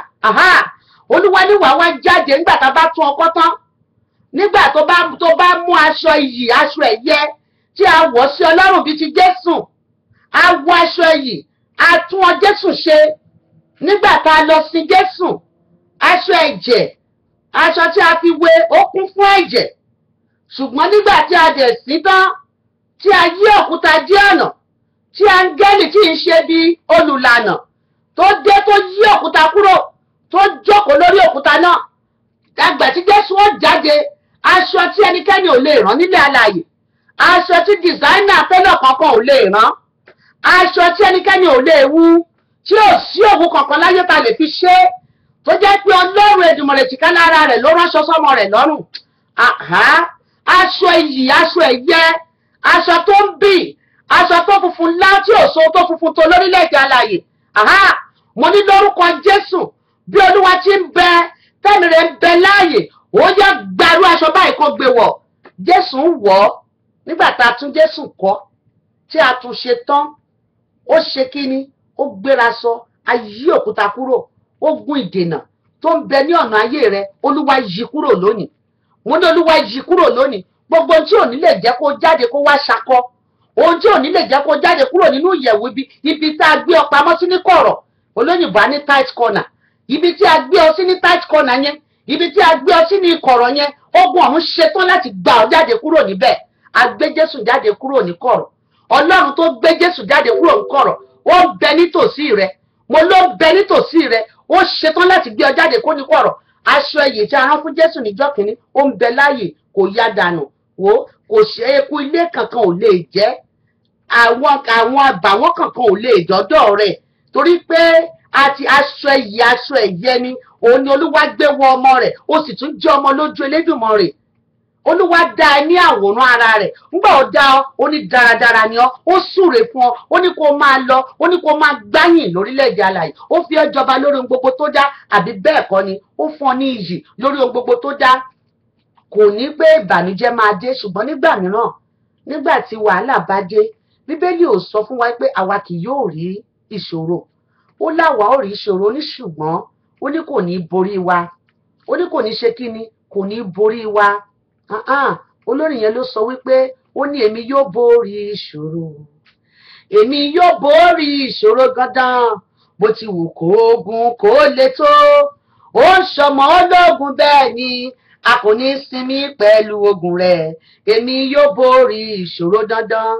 Olúwa ní wàá wá jáde nígbà tá a bá tún ọkọ tán. Nígbà tó bá mú aṣọ iyì, aṣọ ẹ̀yẹ tí a wọ̀ sí Ọlọ́run bíi ti Jésù. A wọ aṣọ iyì, a tún ọ Jésù ṣe. Nígbà tá a lọ sin Jésù, aṣọ ẹ̀jẹ̀, aṣọ tí a fi wé ó kún fún ẹ̀jẹ̀. Ṣùgbọ́n nígbà tí a dẹ̀ sí tán, tí a yí òkúta dí ọ̀nà, tí áńgẹ́lì tí ń ṣe bí olùlànà tó dé tó yí òkúta kúrò, tó jókòó lórí òkúta náà. Àgbà tí Jésù ó jáde, aṣọ tí ẹnikẹ́ni ò lè rán nílẹ̀ alààyè, aṣọ tí dìsáínà tẹ́lọ̀ kankan ò lè rán, aṣọ tí ẹnikẹ́ni ò lè wú, tí ò sí òwú kankan láyé ta lè fi ṣe, tó jẹ́ pé Ọlọ́run Èdùmàrè tìká lára rẹ̀ ló ránṣọ sọ́mọ rẹ̀ lọ́rùn. Aṣọ iyì, aṣọ ẹ̀yẹ, aṣọ tó ń bì, aṣọ tó funfun láti òṣò tó funfun tó lórílẹ̀-èdè alààyè. Mo ní lórúkọ Jésù bí Olúwa ti ń bẹ tẹ́mi rẹ̀ ń bẹ láàyè, ó yá gbàrú aṣọ báyìí kó gbé wọ̀. Jésù ń wọ̀ nígbà tá a tún Jésù kọ́. tí a tún ṣe tán ó ṣe kíni ó gbéra sọ ayé òkúta kúrò ogun ìdènà tó ń bẹ ní ọ̀nà ayé rẹ Olúwa yí kúrò lónìí mo ní Olúwa yí kúrò lónìí gbogbo tí ò ní lè jẹ́ kó jáde kó wá ṣakọ ohun tí ò ní lè jẹ́ kó jáde kúrò nínú ìyẹ̀wù ibi tá a gbé ọ pamọ́ sí ní kọ̀rọ̀ olóyìnbó á ní tight corner ibi tí a gbé ọ sí ní tight corner yẹn ibi tí a gbé ọ sí ní ìkọ̀rọ̀ yẹn ogun ọ̀run ṣetán láti gbà ọ jáde kúrò níbẹ̀ a gbé Jésù jáde kúrò ní kọ̀rọ̀ Ọlọ́run tó gbé Jésù jáde kúrò ní kọ̀rọ̀ ó ń bẹ nítòsí rẹ mo ló ń bẹ nítòsí rẹ ó ṣetán láti gbé ọ jáde kó ní kọ̀rọ̀ aṣọ ẹ̀yẹ tí a rán fún Jésù níjọ́ kìíní ó ń bẹ láàyè kò yá dànù wò kò ṣe eku ilé kankan ò lè jẹ́ àwọn àbàwọ́n kankan ò lè dọ́dọ̀ rẹ̀ torí pé àti aṣọ ẹ̀yẹ ni òun ni Olúwa gbé wọ ọmọ rẹ̀ ó sì tún jẹ́ ọmọ lójú Elédùmarè Olúwa dá ẹ ní àwòrán ara rẹ̀ nígbà ó dá ọ ó ní dáradára ni ọ ó súre fún ọ ó ní kó máa lọ ó ní kó máa gbáyìn lórílẹ̀‐èdè alààyè ó fi ẹ́ jọba lórí ohun gbogbo tó dá àbí bẹ́ẹ̀ kọ́ ni ó fún ọ ní iyì lórí ohun gbogbo tó dá kò ní pé ìbànújẹ́ máa dé ṣùgbọ́n nígbà mìíràn nígbà tí wàhálà bá dé Bíbélì ò sọ fún wa pé àwa kì yóò rí ìṣòro ó láwa ó rí ìṣòro ní ṣùgbọ́n ó ní kò ní borí wa ó ní kò ní ṣe kíni kò ní borí wa olórin yẹn ló sọ wípé ó ní èmi yóò borí ìṣòro èmi yóò borí ìṣòro gandan bó ti wù kó ogun kó le tó ó ń ṣọmọ ológun bẹ́ẹ̀ ni a kò ní sinmi pẹ̀lú ogun rẹ̀ èmi yóò borí ìṣòro dandan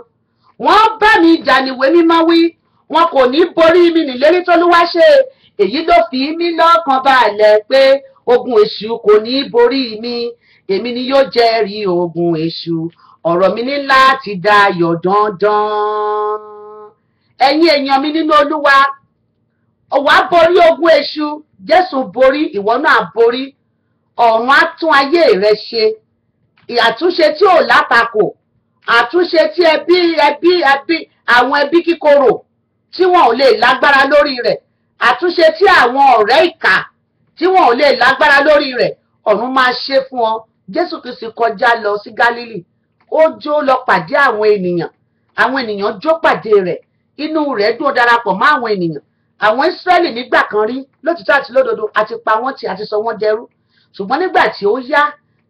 wọ́n bá mi jà níwé mímọ́ wí wọn kò ní borí mi nílérí t'Olúwa ṣe èyí ló fi mí lọ́kàn balẹ̀ pé ogun èṣù kò ní borí mi èmi ni yóò jẹ́rìí ogun èṣù ọ̀rọ̀ mi ní láti dayọ̀ dandan ẹ̀yin èèyàn mi nínú Olúwa ọ̀wá borí ogun èṣù Jésù borí ìwọ náà borí ọ̀run á tún ayé rẹ ṣe àtúnṣe tí ò látakò àtúnṣe tí àwọn ẹbí kíkorò tí wọn ò lè lágbára lórí rẹ̀ àtúnṣe tí àwọn ọ̀rẹ́ ìkà tí wọn ò lè lágbára lórí rẹ̀ ọ̀run máa ṣe fún ọ Jésù Kristi kọjá lọ sí Gálílì ó jó lọ pàdé àwọn ènìyàn jó pàdé rẹ̀ inú rẹ̀ dùn darapọ̀ mọ́ àwọn ènìyàn àwọn Ísírẹ́lì nígbà kan rí lótìtọ́ àti lódodo àti pa wọ́n tì àti sọ wọ́n dẹrú ṣùgbọ́n nígbà tí ó yá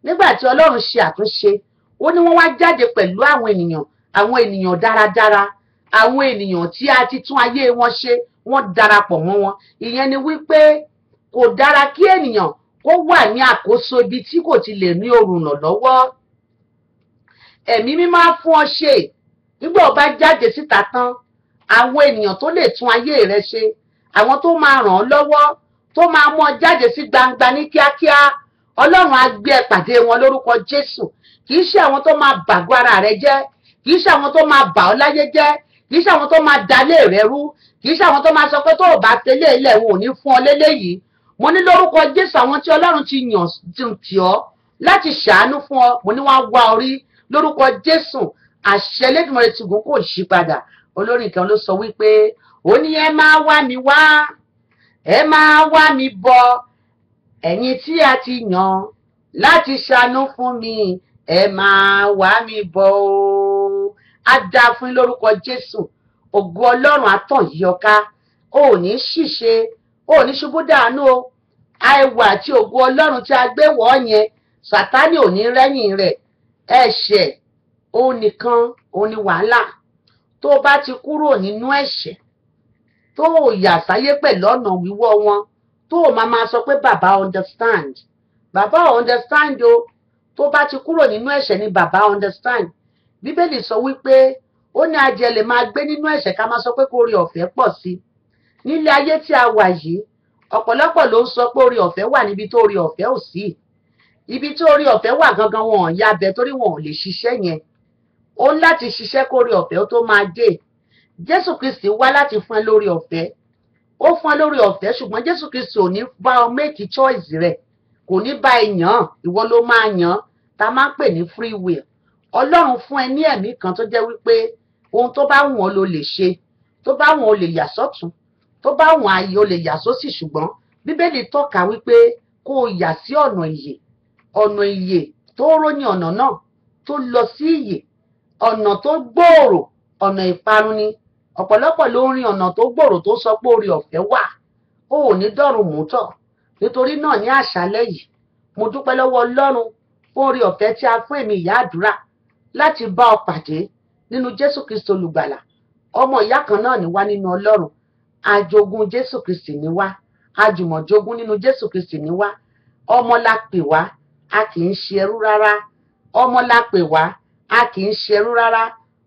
nígbà tí Ọlọ́run ṣe àtúnṣe ó ní wọ́n wá jáde pẹ̀lú àwọn ènìyàn dáradára àwọn ènìyàn tí a ti tún ayé wọn ṣe wọ́n darapọ̀ mọ́ wọn ìyẹn ni wípé kò dára kí ènìyàn kó wà ní àkóso ibi tí kò ti lè ní orùnà lọ́wọ́ ẹ̀mí mímọ́ fún ọ ṣe nígbà ó bá jáde síta tán àwọn ènìyàn tó lè tún ayé rẹ ṣe àwọn tó máa ràn ọ́ lọ́wọ́ tó máa mú ọ jáde sí gbangba ní kíákíá Ọlọ́run á gbé ẹ pàdé wọn lórúkọ Jésù kì í ṣe àwọn tó máa bàgọ́ ara rẹ jẹ́ kì í ṣe àwọn tó máa bà ọ́ láyé jẹ́ kì í ṣe àwọn tó máa dalé rẹ rú kì í ṣe àwọn tó máa sọ pé tó o bá tẹ́lẹ̀ ilẹ̀ wọn ò ní fún ọ léléyìí mo ní lórúkọ Jésù àwọn tí Ọlọ́run ti yàn tì ọ́ láti ṣàánú fún ọ mo ní wọ́n wá orí lórúkọ Jésù àṣẹ Elédùmarè ti gùn kò yí padà olórin kan ló sọ wípé ó ní ẹ máa wá mi wá ẹ máa wá mi bọ̀ ẹ̀yin tí a ti yàn láti ṣàánú fún mi ẹ máa wá mi bọ̀ o á dá fún yín lórúkọ Jésù ògo Ọlọ́run á tàn yí ọ ká o ò ní ṣìṣe o ò ní ṣubú dànù o àìwà àti ògo Ọlọ́run tí a gbé wọ̀ yẹn Sátánì ò ní rẹ́yìn rẹ̀ ẹ̀ṣẹ̀ òun nìkan òun ni wàhálà tó o bá ti kúrò nínú ẹ̀ṣẹ̀ tó o yà sáyé pẹ̀lú ọ̀nà wíwọ́ wọn tó o máa sọ pé bàbá understand o tó bá ti kúrò nínú ẹ̀ṣẹ̀ ni bàbá understand Bíbélì sọ wípé ó ní ajẹ lè máa gbé nínú ẹ̀ṣẹ̀ ká máa sọ pé kó oore ọ̀fẹ́ pọ̀ sí nílé ayé tí a wà yìí ọ̀pọ̀lọpọ̀ ló ń sọ pé oore ọ̀fẹ́ wà níbi tó oore ọ̀fẹ́ ò sí ibi tí oore ọ̀fẹ́ wà gangan wọn ò ya bẹ torí wọn ò lè ṣiṣẹ́ yẹn ó ń láti ṣiṣẹ́ kó oore ọ̀fẹ́ tó máa dé Jésù Kristi wá láti fún ẹ lórí ọ̀fẹ́ ó fún ẹ lórí ọ̀fẹ́ ṣùgbọ́n Jésù Kristi ò ní bá ọ make choice rẹ̀ kò ní bá ẹ yàn ìwọ ló máa yàn tá a máa ń pè ní free will Ọlọ́run fún ẹ ní ẹ̀mí kan tó jẹ́ wípé ohun tó bá wù ọ́ ló lè ṣe tó bá wù ọ́ lè yà sọ́tún tó bá wù ayé ó lè yà sósì ṣùgbọ́n Bíbélì tọ́ka wípé kó o yà sí ọ̀nà ìyè tó ròyìn ọ̀nà náà tó lọ sí ìyè ọ̀nà tó gbòòrò ọ̀nà ìparun ni. Ọ̀pọ̀lọpọ̀ ló ń rin ọ̀nà tó gbòòrò tó sọ pé oore ọ̀fẹ́ wà, ó ò ní dọ́run mú tọ̀. Nítorí náà ní àṣálẹ́ yìí mo dúpẹ́ lọ́wọ́ Ọlọ́run fún oore ọ̀fẹ́ tí a fún èmi ìyá àdúrà láti bá ọ pàdé nínú Jésù Kristi olùgbàlà. Ọmọ ìyá kan náà ni wá nínú Ọlọ́run, àjogún Jésù Kristi ni wá, àjùmọ̀jogún nínú Jésù Kristi ni wá. Ọmọ la pè wá, a kì í ṣe ẹrú rárá. Ọmọ la pè wá, a kì í ṣe ẹrú rárá.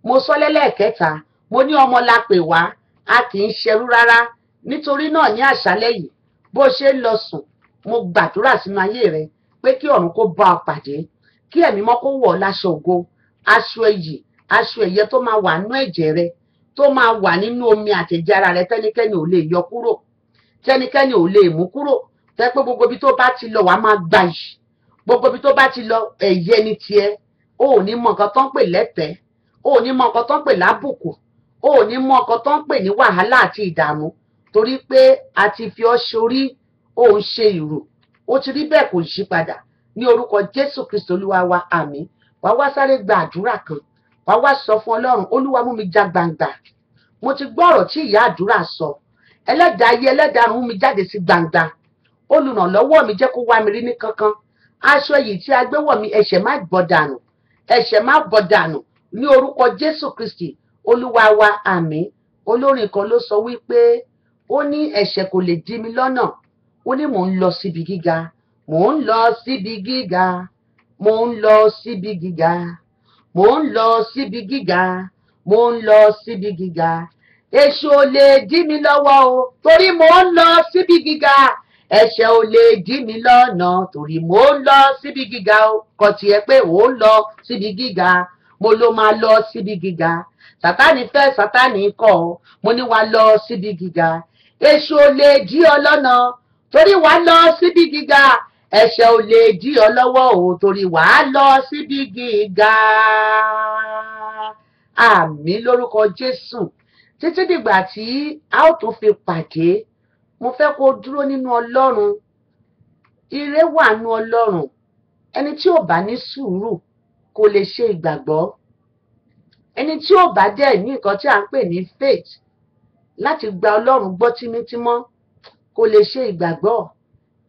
Mo sọ lẹ́lẹ́ẹ̀kẹta, mo ní ọmọ la pè wá, a kì í ṣe ẹrú rárá. Nítorí náà ní àṣálẹ́ yìí bó ṣe ń lọ sùn, mo gbàdúrà sínú ayé rẹ pé kí ọ̀run kó bá ọ pàdé, kí ẹ̀mí mọ́ kó wọ̀ ọ́ láṣọ ògo, aṣọ iyì, aṣọ ẹ̀yẹ tó máa wà nínú ẹ̀jẹ̀ rẹ, tó máa wà nínú omi àtẹ̀jẹ̀ ara rẹ, tẹ́nikẹ́ni ò lè yọ kúrò, tẹ́nikẹ́ni ò lè mú kúrò. Tẹ́ pé gbogbo ibi tó bá ti lọ wàá máa gbà yìí, gbogbo ibi tó bá ti lọ ẹ̀yẹ ni tiẹ̀. O ò ní mọ nǹkan tó ń pè lẹ́tẹ̀ẹ́, o ò ní mọ nǹkan tó ń pè lábùkù, o ò ní mọ nǹkan tó ń pè ní wàhálà àti ìdààmú, torí pé a ti fi ọ́ ṣorí, o ń ṣe ìrù, ó ti rí bẹ́ẹ̀ kò yí padà. Ní orúkọ Jésù Kristi Olúwa wa, àmín. Wá wá sáré gba àdúrà kan, wá wá sọ fún Ọlọ́run, Olúwa mú mi já gbangba. Mo ti gbọ́ ọ̀rọ̀ tí ìyá àdúrà sọ, ẹlẹ́dàá ayé ẹlẹ́dàá ọ̀run mú mi jáde sí gbangba. Olùrànlọ́wọ́ mi jẹ́ kó wá mi rí ní kankan. Aṣọ èyí tí a gbé wọ̀ mí, ẹ̀ṣẹ̀ má bọ́ dànù, ẹ̀ṣẹ̀ má bọ́ dànù ní orúkọ Jésù Kristi Olúwa wa, àmín. Olórin kan ló sọ wípé ó ní ẹ̀ṣẹ̀ kò lè dí mi lọ́nà, ó ní mò ń lọ síbi gíga, mò ń lọ síbi gíga, mò ń lọ síbi gíga, mò ń lọ síbi gíga, mò ń lọ síbi gíga. Èṣù ò lè dí mi lọ́wọ́ o, torí mò ń lọ síbi gíga. Ẹ̀ṣẹ̀ ò lè dí mi lọ́nà, torí mò ń lọ síbi gíga o. Kò tiẹ̀ pé ò ń lọ síbi gíga, mo ló máa lọ síbi gíga. Sátánì fẹ́, Sátánì kọ̀, mo ní wá lọ síbi gíga. Èṣù ò lè dí ọ lọ́nà, torí wá lọ síbi gíga. Ẹ̀ṣẹ̀ ò lè dí ọ lọ́wọ́ o, torí wá lọ síbi gíga. Àmín lórúkọ Jésù. Títí dìgbà tí a ó tún fi pàdé, mo fẹ́ kó dúró nínú Ọlọ́run. Ire wà nínú Ọlọ́run. Ẹni tí ò bá ní sùúrù kò lè ṣe ìgbàgbọ́. Ẹni tí ò bá dẹ̀ ní nǹkan tí a ń pè ní faith láti gba Ọlọ́run gbọ́ tímítímọ́ kò lè ṣe ìgbàgbọ́.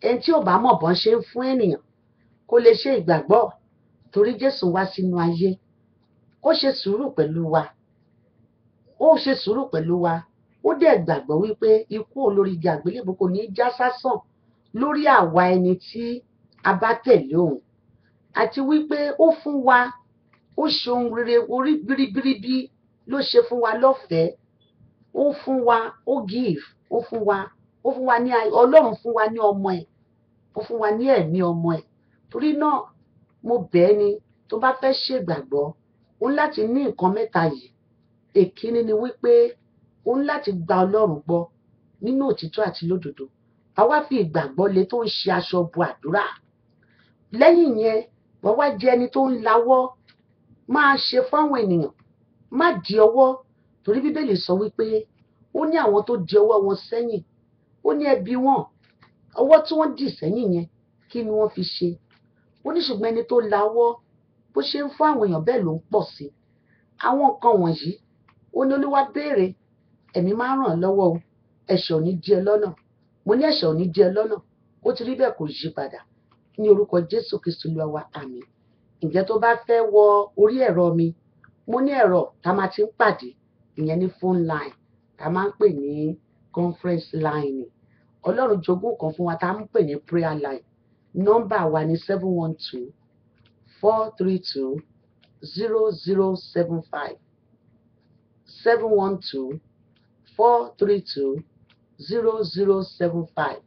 Ẹni tí ò bá mọ̀ bọ́n ṣe ń fún ènìyàn kò lè ṣe ìgbàgbọ́. Torí Jésù wá sínú ayé, ó ṣe sùúrù pẹ̀lú wa, ó ṣe sùúrù pẹ̀lú wa, ó dẹ̀ gbàgbọ́ wípé ikú olórí igi àgbélébùú kò ní já sásán lórí àwa ẹni tí a bá tẹ̀lé òun, àti wípé ó fún wa, ó ṣe ohun rere orí bíríbíríbí ló ṣe fún wa lọ́fẹ̀ẹ́. Ó fún wa, ó give, ó fún wa ní Ọlọ́run fún wa ní ọmọ ẹ̀, ó fún wa ní ẹ̀mí ọmọ ẹ̀. Torí náà mo bẹ̀ ẹ́ ni tó bá fẹ́ ṣègbàgbọ́, ó ní láti ní nǹkan mẹ́ta yìí. Èkíní ni wípé ó ní láti gba Ọlọ́run gbọ́ nínú òtítọ́ àti lódodo. A wá fi ìgbàgbọ́ lé tó ń ṣe aṣọ bo àdúrà. Lẹ́yìn yẹn, wọ́n wá jẹ́ ẹni tó ń lawọ́ máa ṣe fáwọn ènìyàn, má di ọwọ́, torí Bíbélì sọ wípé ó ní àwọn tó di ọwọ́ wọn sẹ́yìn, ó ní ẹbí wọn, ọwọ́ tí wọ́n dì sẹ́yìn yẹn kí ni wọ́n fi ṣe. Ó ní ṣùgbọ́n ẹni tó lawọ́ bó ṣe ń fún àwọn èèyàn bẹ́ẹ̀ ló ń pọ̀ sí. Àwọn nǹkan wọ̀nyí ó ní Olúwa béèrè, ẹ̀mí máa ń ràn án lọ́wọ́ o. Ẹ̀ṣẹ̀ ò ní dí ẹ lọ́nà, mo ní ẹ̀ṣẹ̀ ò ní dí ẹ lọ́nà, ó ti rí bẹ́ẹ̀ kò yí padà. Ní orúkọ Jésù Kristi Olúwa wa, àmín. Ǹjẹ́ tó bá fẹ́ wọ orí ẹ̀rọ mi, mo ní ẹ̀rọ tá máa ti ń pàdé, ìyẹn ní phone line tá máa ń pè ní conference line. Ọlọ́run jogún kan fún wa tá ń pè ní prayer line. Nọ́mbà wa ní 712-432-0075. 712-432-0075.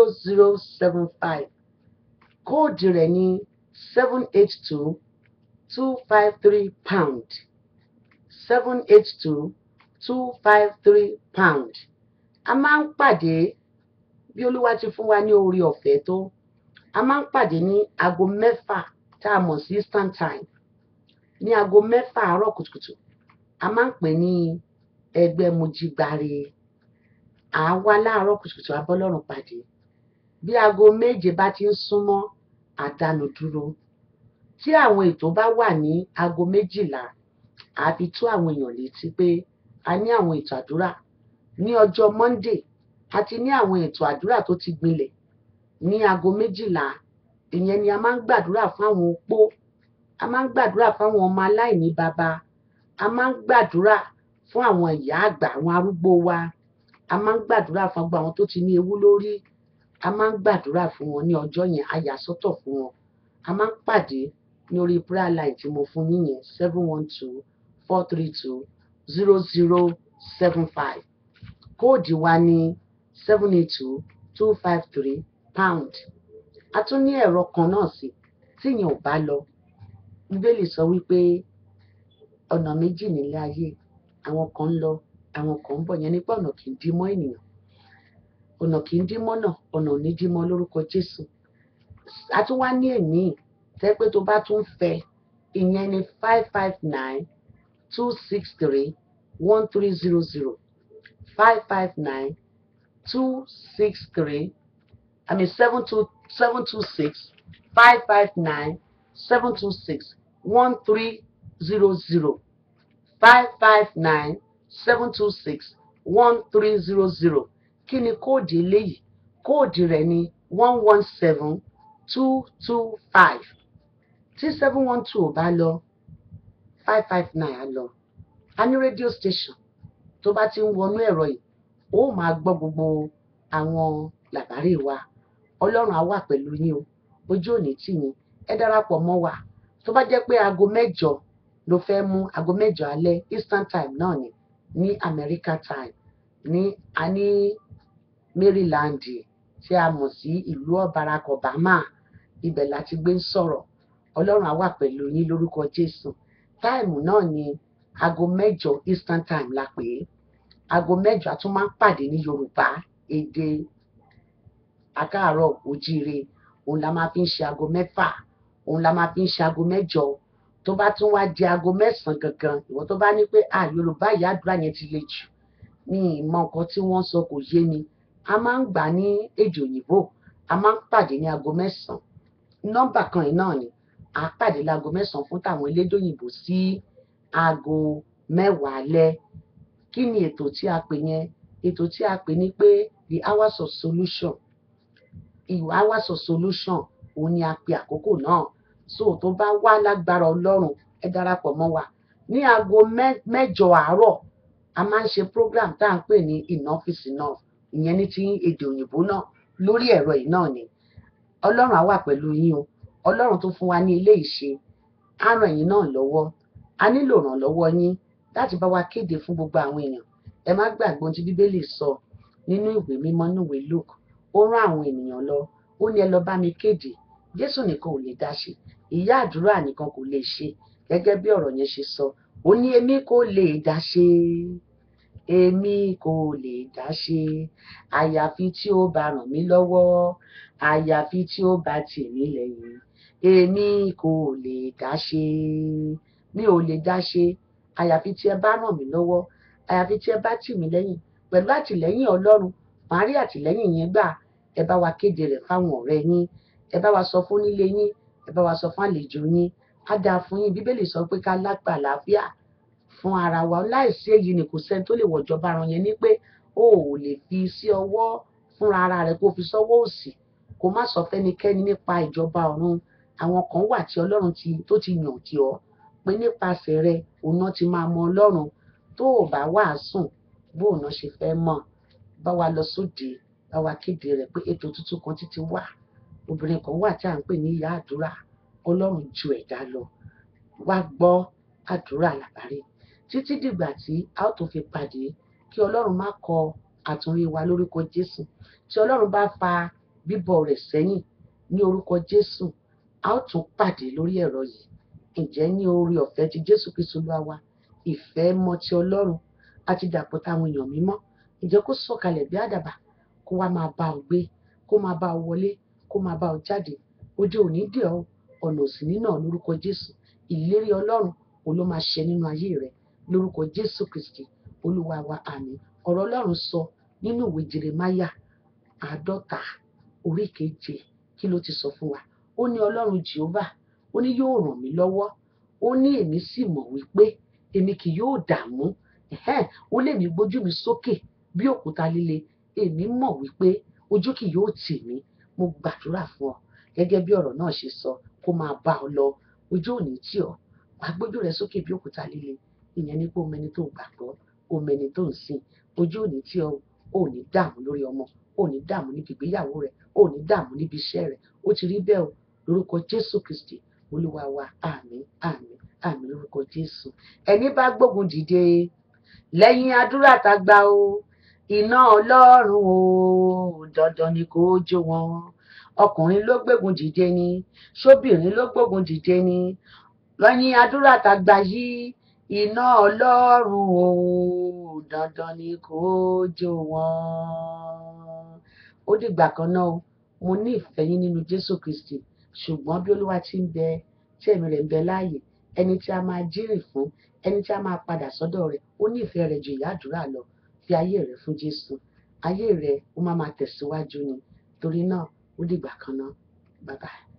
712-432-0075. Kóòdù rẹ̀ ní 782-253 £782-253. A máa ń pàdé bí Olúwa ti fún wa ní oore ọ̀fẹ́ tó. A máa ń pàdé ní aago 6 tá a mọ̀ sí Eastern Time. Ní aago 6 àárọ̀ kùtùkùtù. A máa ń pè ní ẹgbẹ́ Mojígbáre. Àwa láàárọ̀ kùtùkùtù a bọ́ Ọlọ́run pàdé. Bí aago 7 bá ti ń súnmọ́, àdánù dúró. tí àwọn ètò bá wà ní aago 12 àbí tó àwọn èèyàn létí pé a ní àwọn ètò àdúrà ní ọjọ́ Monday àti ní àwọn ètò àdúrà tó ti gbilẹ̀ ní aago 12. Ìyẹn ni a máa ń gbàdúrà fún àwọn opó, a máa ń gbàdúrà fún àwọn ọmọ aláìní baba, a máa ń gbàdúrà fún àwọn ìyá àgbà, àwọn arúgbó wa, a máa ń gbàdúrà fún gbogbo àwọn tó ti ní ewu lórí, a máa ń gbàdúrà fún wọn ní ọjọ́ yẹn, a yà sọ́tọ̀ fún wọn. A máa ń pàdé ní orí prayer line tí mo fún yín yẹn 712-432-0075. Kóòdì wa ní 782-253#. A tún ní ẹ̀rọ kan náà sí tí yẹn ò bá lọ. Bíbélì sọ wípé ọ̀nà méjì nílé ayé, àwọn kan ń lọ, àwọn kan ń bọ̀. Yẹn nípa ọ̀nà kì í dí mọ́ ènìyàn, ọ̀nà kì í dí mọ́ náà, ọ̀nà ò ní dí mọ́ lórúkọ Jésù. A tún wá ní èní tẹ́ pé tó bá tún fẹ́, ìyẹn ni 559-263-1300. 726-559-726-1300. 559-726-1300. Kí ni kóòdì eléyìí? Kóòdì rẹ̀ ni 117225. Tí 712 ò bá lọ, 559 á lọ. A ní rédíò station tó bá ti ń wọnú ẹ̀rọ yìí, ó máa gbọ́ gbogbo àwọn làbárè wa. Ọlọ́run á wà pẹ̀lú yín o, ojú ò ní tì yín. Ẹ darapọ̀ mọ́ wa. Tó bá jẹ́ pé aago 8 ló fẹ́ mú, aago 8 alẹ́ Eastern time náà ni, ní America time, a ní Maryland tí a mọ̀ sí ìlú Barack Obama, ibẹ̀ láti gbé ń sọ̀rọ̀. Ọlọ́run á wà pẹ̀lú yín lórúkọ Jésù. Táìmù náà ni aago 8 Eastern time la pè é. Aago 8 a tún máa ń pàdé ní Yorùbá, èdè akáàárọ̀ ojíire. Òun la máa fi ń ṣe aago 6, òun la máa fi ń ṣe aago 8. Tó bá tún wá di aago 9 gangan, ìwọ tó bá ní pé Yorùbá ìyá àdúrà yẹn ti le jù, ní ìmọ̀ nǹkan tí wọ́n sọ kò yé mi, a máa ń gbà ní èdè òyìnbó. A máa ń pàdé ní aago 9. Nọ́mbà kan yìí náà ni a pàdé láago 9 fún tàwọn elédè òyìnbó sí aago 10 alẹ́. Kí ni ètò tí a pè yẹn? Ètò tí a pè ní pé the hours of solution. Hours of solution, òun ni a pè àkókò náà. So tó bá wá lágbára Ọlọ́run, ẹ darapọ̀ mọ́ wa. Ní aago 8 àárọ̀, a máa ń ṣe program tá à ń pè ní Enough is Enough. Ìyẹn ní ti èdè òyìnbó náà lórí ẹ̀rọ yìí náà ni. Ọlọ́run á wà pẹ̀lú yín o. Ọlọ́run tó fún wa ní ilé ìṣe á ràn yín náà lọ́wọ́. A nílò ìrànlọ́wọ́ yín láti bá wa kéde fún gbogbo àwọn èèyàn. Ẹ má gbàgbé ohun tí Bíbélì sọ nínú ìwé mímọ́, nínú ìwé Luke. Ó rán àwọn ènìyàn lọ, ó ní ẹ lọ bá mi kéde. Jésù nìkan ò lè dá ṣe, ìyá àdúrà nìkan kò lè ṣe. Gẹ́gẹ́ bí ọ̀rọ̀ yẹn ṣe sọ, ó ní èmi kò lè dá ṣe, èmi kò lè dá ṣe, àyàfi tí ó bá ràn mí lọ́wọ́, àyàfi tí ó bá tì mí lẹ́yìn. Èmi kò lè dá ṣe, mi ò lè dá ṣe, àyàfi tí ẹ bá ràn mí lọ́wọ́, àyàfi tí ẹ bá tì mí lẹ́yìn. Pẹ̀lú àtìlẹ́yìn Ọlọ́run, màá rí àtìlẹ́yìn yẹn gbà. Ẹ bá wa kéde rẹ̀ fáwọn ọ̀rẹ́ yín, ẹ bá wa sọ fún onílé yín, ẹ bá wa sọ fún àlejò yín. Á dáa fún yín. Bíbélì sọ pé ká lágbà àlàáfíà fún ara wa. Láìsí èyí ni kò sẹ́ni tó lè wọ̀jọba àrùn yẹn. Ní pé o ò lè fi sí ọwọ́ fúnra ara rẹ̀ kó fi sọ́wọ́ òsì, kó má sọ fẹ́nikẹ́ni nípa ìjọba ọ̀run. Àwọn kan wà tí Ọlọ́run tó ti yàn tí ọ pé nípasẹ̀ rẹ̀ òun náà ti máa mọ Ọlọ́run. Tó o bá wàásùn, bó o náà ṣe fẹ́ mọ̀. Bá wa lọ sóde, bá wa kéde rẹ̀ pé ètò tuntun kan títí wà. Obìnrin kan wà tí à ń pè ní ìyá àdúrà. Ọlọ́run ju ẹ̀dá lọ. Wá gbọ́ àdúrà làbárè. Títí dìgbà tí a ó tún fi pàdé, kí Ọlọ́run má kọ àtúnrí wa lórúkọ Jésù. Tí Ọlọ́run bá fa bíbọ̀ rẹ̀ sẹ́yìn ní orúkọ Jésù, a ó tún pàdé lórí ẹ̀rọ yìí. Ǹjẹ́ ní oore ọ̀fẹ́ ti Jésù Kristi Olúwa wa, ìfẹ́ mọ́ ti Ọlọ́run àti dàpọ̀ táwọn èèyàn mímọ́, ǹjẹ́ kó sọ̀kalẹ̀ bí àdàbà, kó wá máa bá ọ gbé, kó máa bá ọ wọlé, kó máa bá ọ jáde. Òde òní dè ọ́, ọ̀nà òsì nínà lórúkọ Jésù. Ìlérí Ọlọ́run òun ló máa ṣẹ nínú ayé rẹ lórúkọ Jésù Kristi Olúwa wa. Àmín. Ọ̀rọ̀ Ọlọ́run sọ nínú ìwé Jeremáyà 50 orí 7, kí ló ti sọ fún wa? Ó ní Ọlọ́run Jèhófà, ó ní yóò ràn mí lọ́wọ́, ó ní èmi sì mọ̀ wípé èmi kì yóò dààmú. Ó lè mí gbójú mi sókè bí òkúta líle, èmi mọ̀ wípé ojú kì yóò tì mí. Mo gbàdúrà fún ọ gẹ́gẹ́ bí ọ̀rọ̀ náà ṣe sọ, kó máa bá ọ lọ, ojú ò ní tì ọ́, wàá gbójú rẹ sókè bí òkúta líle. Ìyẹn ni pé o mẹni tó gbàgbọ́, o mẹni tó ń sìn, ojú ò ní tì ọ́, ò ní dààmú lórí ọmọ, ò ní dààmú níbi ìgbéyàwó rẹ, ò ní dààmú níbi iṣẹ́ rẹ. Ó ti rí bẹ́ẹ̀ o, lórúkọ Jésù Kristi Olúwa wa, àmín, àmín, àmín lórúkọ Jésù. Ẹni bá gbógun dìde lẹ́yìn àdúrà tá gbà o, iná Ọlọ́run o, dandan ni kó jó wọn. Ọkùnrin ló gbógun dìde ni, ṣóbìnrin ló gbógun dìde ni, lẹ́yìn àdúrà tá gbà yìí, iná Ọlọ́run o, dandan ni kó jó wọn. Ó dìgbà kan náà o, mo ní ìfẹ́ yín nínú Jésù Kristi, ṣùgbọ́n bí Olúwa ti ń bẹ, tí ẹ̀mí rẹ̀ ń bẹ láàyè, ẹni tí a máa jírìn fún, ẹni tí a máa padà sọ́dọ̀ rẹ̀, ó ní ìfẹ́ rẹ̀ ju ìyà àdúrà lọ. Fi ayé rẹ̀ fún Jésù, ayé rẹ̀ ó máa tẹ̀síwájú ni. Torí náà ó dìgbà kan náà. Bye bye.